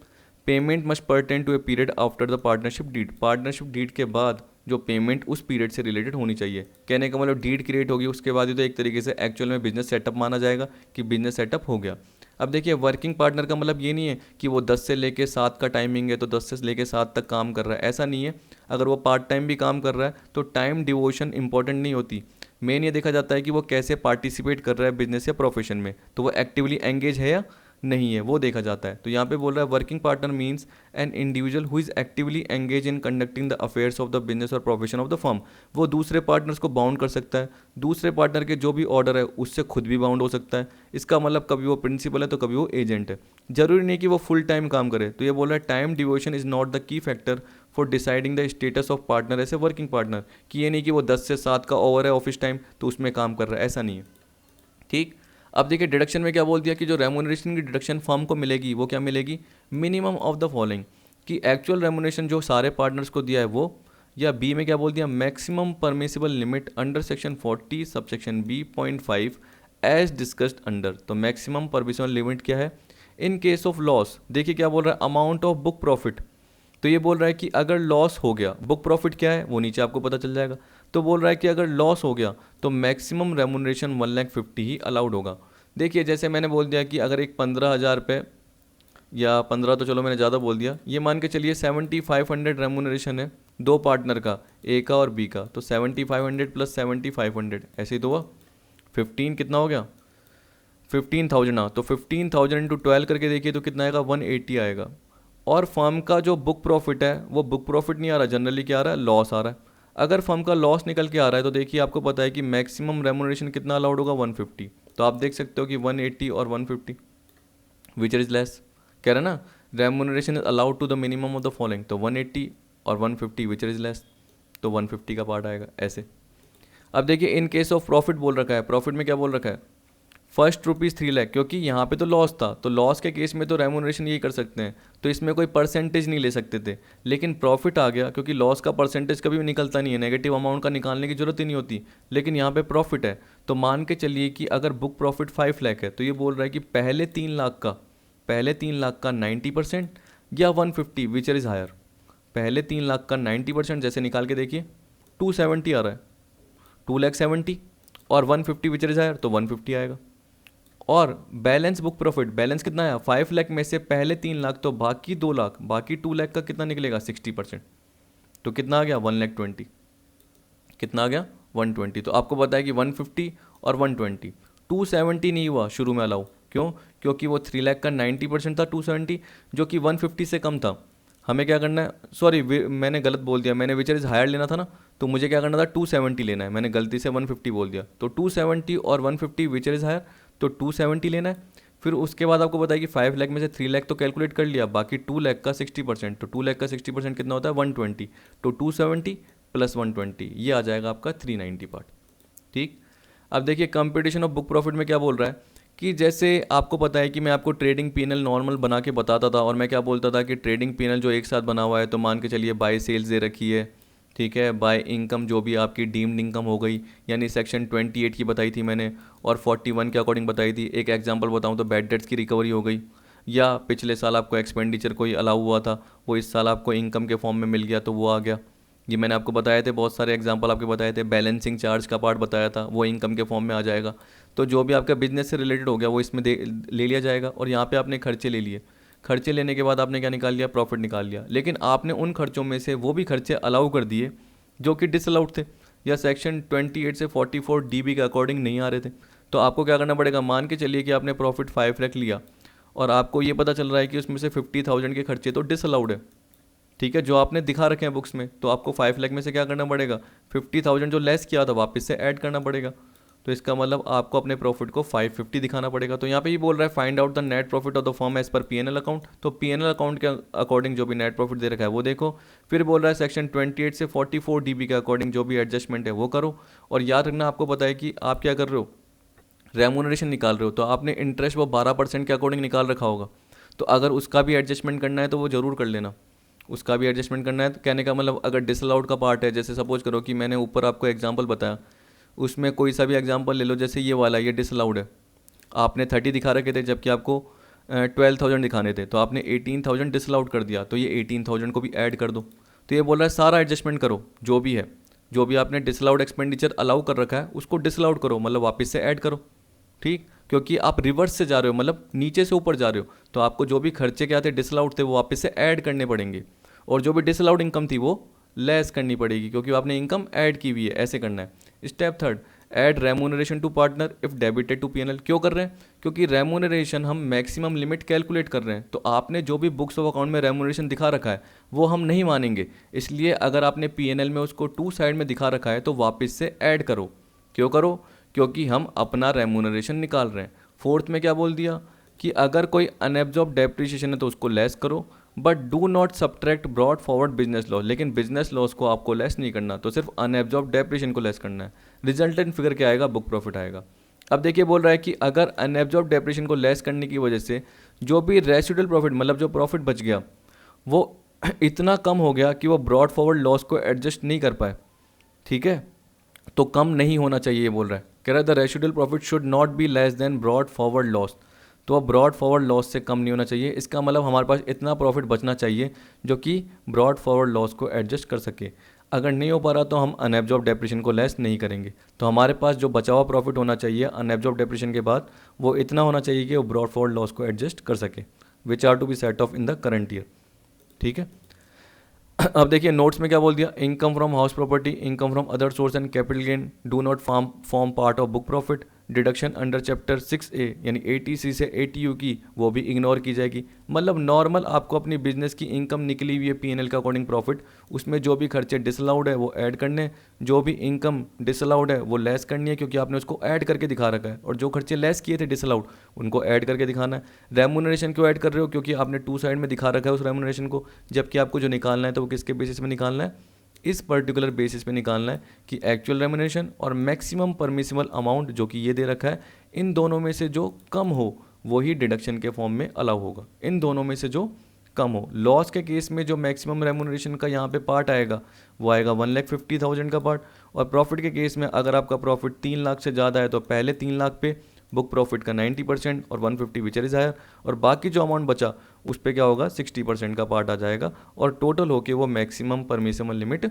Payment must pertain to a period after the partnership deed. Partnership deed के बाद जो पेमेंट उस पीरियड से रिलेटेड होनी चाहिए। कहने का मतलब डीड क्रिएट होगी उसके बाद ही तो एक तरीके से एक्चुअल में बिजनेस सेटअप माना जाएगा कि बिजनेस सेटअप हो गया। अब देखिए वर्किंग पार्टनर का मतलब ये नहीं है कि वो 10 से लेके 7 का टाइमिंग है तो 10 से लेके 7 तक काम कर रहा है, ऐसा नहीं है। अगर वो पार्ट टाइम भी काम कर रहा है तो टाइम डिवोशन इंपॉर्टेंट नहीं होती, मेन ये देखा जाता है कि वो कैसे पार्टिसिपेट कर रहा है बिजनेस या प्रोफेशन में, तो वो एक्टिवली एंगेज है या नहीं है वो देखा जाता है। तो यहाँ पे बोल रहा है working partner means an individual who is actively engage in conducting the affairs of the business और प्रोफेशन ऑफ द फर्म। वो दूसरे पार्टनर्स को बाउंड कर सकता है, दूसरे पार्टनर के जो भी ऑर्डर है उससे खुद भी बाउंड हो सकता है। इसका मतलब कभी वो प्रिंसिपल है तो कभी वो एजेंट है, जरूरी नहीं कि वो फुल टाइम काम करे। तो ये बोल रहा है time devotion is not the key factor for deciding the status of partner as a working partner, कि ये नहीं कि वो 10 से 7 का ओवर है ऑफिस टाइम तो उसमें काम कर रहा है, ऐसा नहीं है। ठीक, अब देखिए डिडक्शन में क्या बोल दिया कि जो रेमुनरेशन की डिडक्शन फर्म को मिलेगी वो क्या मिलेगी, मिनिमम ऑफ द फॉलोइंग, कि एक्चुअल रेमुनरेशन जो सारे पार्टनर्स को दिया है वो, या बी में क्या बोल दिया maximum permissible limit under section 40 subsection B.5 as discussed under. तो मैक्सिमम परमिसिबल लिमिट क्या है इन केस ऑफ लॉस, देखिए क्या बोल रहा है अमाउंट ऑफ बुक प्रॉफिट। तो ये बोल रहा है कि अगर लॉस हो गया, बुक प्रॉफिट क्या है वो नीचे आपको पता चल जाएगा, तो बोल रहा है कि अगर लॉस हो गया तो मैक्सिमम रेमुनरेशन 1,50,000 ही अलाउड होगा। देखिए जैसे मैंने बोल दिया कि अगर एक 15,000 रुपये या 15 तो चलो मैंने ज़्यादा बोल दिया, ये मान के चलिए 7,500 रेमुनरेशन है दो पार्टनर का, ए का और बी का, तो 7,500 प्लस 7,500 ऐसे ही तो हुआ 15 कितना हो गया 15,000 ना, तो 15,000 इंटू 12 करके देखिए तो कितना आएगा 180 आएगा। और फर्म का जो बुक प्रॉफिट है वो बुक प्रॉफिट नहीं आ रहा, जनरली क्या आ रहा है लॉस आ रहा है। अगर फर्म का लॉस निकल के आ रहा है तो देखिए आपको पता है कि मैक्सिमम रेमुनरेशन कितना अलाउड होगा 150, तो आप देख सकते हो कि 180 और 150 विच इज लेस, कह रहे हैं ना remuneration is allowed to the minimum of the following, तो 180 और 150 विच इज लेस, तो 150 का पार्ट आएगा ऐसे। अब देखिए इन केस ऑफ प्रॉफिट बोल रखा है, प्रॉफिट में क्या बोल रखा है फर्स्ट ₹3 लाख, क्योंकि यहाँ पे तो लॉस था तो लॉस के केस में तो रेमुनरेशन यही कर सकते हैं, तो इसमें कोई परसेंटेज नहीं ले सकते थे। लेकिन प्रॉफिट आ गया क्योंकि लॉस का परसेंटेज कभी भी निकलता नहीं है, नेगेटिव अमाउंट का निकालने की जरूरत ही नहीं होती, लेकिन यहाँ पे प्रॉफिट है तो मान के चलिए कि अगर बुक प्रॉफिट 5 लाख है तो ये बोल रहा है कि पहले 3 लाख का 90% या 150 विच इज़ हायर, पहले 3 लाख का 90% जैसे निकाल के देखिए 270 आ रहा है, 2,70,000 और 150 विच इज़ हायर तो 150 आएगा। और बैलेंस बुक प्रॉफिट, बैलेंस कितना आया 5 लाख में से पहले 3 लाख तो बाकी 2 लाख, बाकी 2 लाख का कितना निकलेगा 60%, तो कितना आ गया 1,20,000, कितना आ गया 120। तो आपको पता है कि 150 और 120, 270 नहीं हुआ शुरू में अलाउ, क्यों, क्योंकि वो 3 लाख का 90% था 270 जो कि 150 से कम था। हमें क्या करना है, सॉरी मैंने गलत बोल दिया, मैंने विच इज हायर लेना था ना, तो मुझे क्या करना था 270 लेना है, मैंने गलती से 150 बोल दिया, तो 270 और 150 विच इज हायर तो 270 लेना है। फिर उसके बाद आपको पता है कि 5 लाख में से 3 लाख तो कैलकुलेट कर लिया, बाकी 2 लाख का 60%, तो 2 लाख का 60% कितना होता है 120, तो 270 प्लस 120 ये आ जाएगा आपका 390 पार्ट। ठीक, अब देखिए कंपटीशन ऑफ बुक प्रॉफिट में क्या बोल रहा है कि जैसे आपको पता है कि मैं आपको ट्रेडिंग पीएनएल नॉर्मल बना के बताता था, और मैं क्या बोलता था कि ट्रेडिंग पीएनएल जो एक साथ बना हुआ है तो मान के चलिए बाय सेल्स दे रखी है, ठीक है, बाय इनकम जो भी आपकी डीम्ड इनकम हो गई, यानी सेक्शन 28 की बताई थी मैंने और 41 के अकॉर्डिंग बताई थी। एक एग्जांपल बताऊं तो बैड डेट्स की रिकवरी हो गई, या पिछले साल आपको एक्सपेंडिचर कोई अलाउ हुआ था वो इस साल आपको इनकम के फॉर्म में मिल गया तो वो आ गया। ये मैंने आपको बताए थे, बहुत सारे एग्जांपल आपके बताए थे, बैलेंसिंग चार्ज का पार्ट बताया था वो इनकम के फॉर्म में आ जाएगा। तो जो भी आपका बिजनेस से रिलेटेड हो गया वो इसमें ले लिया जाएगा। और यहाँ पे आपने खर्चे ले लिए, खर्चे लेने के बाद आपने क्या निकाल लिया, प्रॉफिट निकाल लिया, लेकिन आपने उन खर्चों में से वो भी खर्चे अलाउ कर दिए जो कि डिसअलाउड थे या सेक्शन 28 से 44 DB के अकॉर्डिंग नहीं आ रहे थे। तो आपको क्या करना पड़ेगा, मान के चलिए कि आपने प्रॉफिट 5 लाख लिया और आपको ये पता चल रहा है कि उसमें से 50,000 के खर्चे तो डिसअलाउड है, ठीक है, जो आपने दिखा रखे हैं बुक्स में, तो आपको 5 लाख में से क्या करना पड़ेगा 50,000 जो लेस किया था वापस से ऐड करना पड़ेगा। तो इसका मतलब आपको अपने प्रॉफिट को 550 दिखाना पड़ेगा। तो यहाँ पे ये बोल रहा है find out the net profit of the firm as per PNL account, तो पीएनएल अकाउंट के अकॉर्डिंग जो भी नेट प्रॉफिट दे रखा है वो देखो। फिर बोल रहा है सेक्शन 28 से 44 DB के अकॉर्डिंग जो भी एडजस्टमेंट है वो करो। और याद रखना, आपको पता है कि आप क्या कर रहे हो, रेमुनरेशन निकाल रहे हो, तो आपने इंटरेस्ट वो 12% के अकॉर्डिंग निकाल रखा होगा, तो अगर उसका भी एडजस्टमेंट करना है तो वो ज़रूर कर लेना, उसका भी एडजस्टमेंट करना है। तो कहने का मतलब अगर डिसअलाउड का पार्ट है, जैसे सपोज करो कि मैंने ऊपर आपको एग्जांपल बताया, उसमें कोई सा भी एग्जांपल ले लो, जैसे ये वाला ये डिसअलाउड है, आपने 30 दिखा रखे थे जबकि आपको 12,000 दिखाने थे, तो आपने 18,000 डिसअलाउड कर दिया, तो ये 18,000 को भी ऐड कर दो। तो ये बोल रहा है सारा एडजस्टमेंट करो जो भी है, जो भी आपने डिसअलाउड एक्सपेंडिचर अलाउ कर रखा है उसको डिसअलाउड करो, मतलब वापस से ऐड करो। ठीक, क्योंकि आप रिवर्स से जा रहे हो, मतलब नीचे से ऊपर जा रहे हो, तो आपको जो भी खर्चे क्या थे डिसअलाउड थे वो वापस से ऐड करने पड़ेंगे, और जो भी डिसअलाउड इनकम थी वो लेस करनी पड़ेगी क्योंकि आपने इनकम ऐड की हुई है। ऐसे करना है। Step third, add remuneration to partner if debited to PNL. क्यों कर रहे हैं? क्योंकि रेमूनरेशन हम मैक्सिमम लिमिट कैलकुलेट कर रहे हैं, तो आपने जो भी बुक्स ऑफ अकाउंट में रेमूनरेशन दिखा रखा है वो हम नहीं मानेंगे, इसलिए अगर आपने पीएनएल में उसको टू साइड में दिखा रखा है तो वापस से ऐड करो। क्यों करो? क्योंकि हम अपना रेमूनरेशन निकाल रहे हैं। फोर्थ में क्या बोल दिया कि अगर कोई अनएब्जॉर्ब डेप्रिसिएशन है तो उसको लेस करो, but do not subtract brought forward business loss. लेकिन बिजनेस लॉस को आपको लेस नहीं करना, तो सिर्फ अनएब्जॉर्ब डेप्रिसिएशन को लेस करना है। रिजल्टेंट फिगर क्या आएगा? बुक प्रॉफिट आएगा। अब देखिए बोल रहा है कि अगर अनएब्जॉर्ब डेप्रिसिएशन को लेस करने की वजह से जो भी रेसिडुअल प्रॉफिट, मतलब जो प्रॉफिट बच गया वो इतना कम हो गया कि वो ब्रॉड फॉरवर्ड लॉस को एडजस्ट नहीं कर पाए। ठीक है, तो कम नहीं होना चाहिए, ये बोल रहा है। कह रहा है the residual profit should not be less than broad forward loss. तो अब ब्रॉड फॉरवर्ड लॉस से कम नहीं होना चाहिए। इसका मतलब हमारे पास इतना प्रॉफिट बचना चाहिए जो कि ब्रॉड फॉरवर्ड लॉस को एडजस्ट कर सके। अगर नहीं हो पा रहा तो हम अनएब्जॉर्ब डेप्रिसिएशन को लेस नहीं करेंगे। तो हमारे पास जो बचा हुआ प्रॉफिट होना चाहिए अनएब्जॉर्ब डेप्रिसिएशन के बाद वो इतना होना चाहिए कि वो ब्रॉड फॉरवर्ड लॉस को एडजस्ट कर सके, which are to be set off in the current year. ठीक है, अब देखिए नोट्स में क्या बोल दिया। Income from house property, income from other source and capital gain do not form part of book profit. Deduction under chapter 6A यानी 80C से 80U की वो भी इग्नोर की जाएगी। मतलब नॉर्मल आपको अपनी बिजनेस की इनकम निकली हुई है पीएनएल का अकॉर्डिंग प्रॉफिट, उसमें जो भी खर्चे डिसअलाउड है वो ऐड करने, जो भी इनकम डिसअलाउड है वो लेस करनी है क्योंकि आपने उसको ऐड करके दिखा रखा है, और जो खर्चे लेस किए थे डिसअलाउड उनको ऐड करके दिखाना है। रेमूनरेशन क्यों ऐड कर रहे हो? क्योंकि आपने टू साइड में दिखा रखा है उस रेमूनरेशन को, जबकि आपको जो निकालना है तो वो किसके बेसिस में निकालना है? इस पर्टिकुलर बेसिस पे निकालना है कि एक्चुअल रेमुनेशन और मैक्सिमम परमिसिबल अमाउंट जो कि ये दे रखा है, इन दोनों में से जो कम हो वही डिडक्शन के फॉर्म में अलाउ होगा। इन दोनों में से जो कम हो। लॉस के केस में जो मैक्सिमम रेमुनरेशन का यहाँ पे पार्ट आएगा वो आएगा 1,50,000 का पार्ट, और प्रॉफिट के केस में अगर आपका प्रॉफिट 3 लाख से ज़्यादा है तो पहले 3 लाख पे बुक प्रॉफिट का 90% और 150 विचर इज हायर, और बाकी जो अमाउंट बचा उस पर क्या होगा 60% का पार्ट आ जाएगा, और टोटल होके वो मैक्सिमम परमिसिबल लिमिट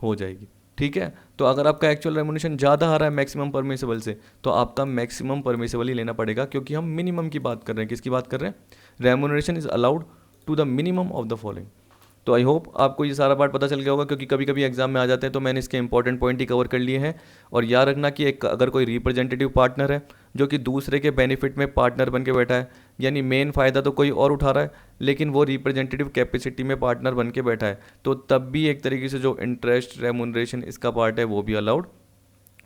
हो जाएगी। ठीक है, तो अगर आपका एक्चुअल रेमुनेशन ज़्यादा आ रहा है मैक्सिमम परमिसिबल से तो आपका मैक्सिमम परमिसिबल ही लेना पड़ेगा, क्योंकि हम मिनिमम की बात कर रहे हैं। किसकी बात कर रहे हैं? Remuneration is allowed to the minimum of the following. तो आई होप आपको ये सारा पार्ट पता चल गया होगा, क्योंकि कभी कभी एग्जाम में आ जाते हैं, तो मैंने इसके इंपॉर्टेंट पॉइंट ही कवर कर लिए हैं। और याद रखना कि एक अगर कोई रिप्रेजेंटेटिव पार्टनर है जो कि दूसरे के बेनिफिट में पार्टनर बन के बैठा है, यानी मेन फ़ायदा तो कोई और उठा रहा है लेकिन वो रिप्रेजेंटेटिव कैपेसिटी में पार्टनर बन के बैठा है, तो तब भी एक तरीके से जो इंटरेस्ट रेमुनरेशन इसका पार्ट है वो भी अलाउड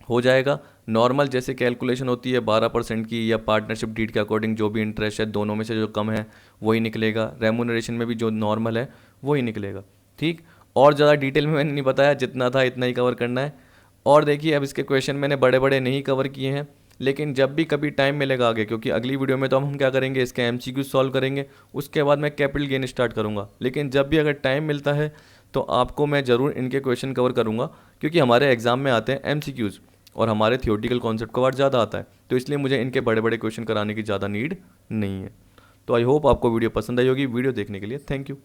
हो जाएगा। नॉर्मल जैसे कैलकुलेशन होती है 12% की, या पार्टनरशिप डीड के अकॉर्डिंग जो भी इंटरेस्ट है दोनों में से जो कम है वही निकलेगा। रेमुनरेशन में भी जो नॉर्मल है वही निकलेगा। ठीक, और ज़्यादा डिटेल में मैंने नहीं बताया, जितना था इतना ही कवर करना है। और देखिए अब इसके क्वेश्चन मैंने बड़े बड़े नहीं कवर किए हैं, लेकिन जब भी कभी टाइम मिलेगा आगे, क्योंकि अगली वीडियो में तो हम क्या करेंगे, इसके एमसीक्यू सॉल्व करेंगे, उसके बाद मैं कैपिटल गेन स्टार्ट करूँगा। लेकिन जब भी अगर टाइम मिलता है तो आपको मैं ज़रूर इनके क्वेश्चन कवर करूँगा, क्योंकि हमारे एग्जाम में आते हैं एमसीक्यूज़ और हमारे थियोरटिकल कॉन्सेप्ट का पार्ट ज़्यादा आता है, तो इसलिए मुझे इनके बड़े बड़े क्वेश्चन कराने की ज़्यादा नीड नहीं है। तो आई होप आपको वीडियो पसंद आई होगी। वीडियो देखने के लिए थैंक यू।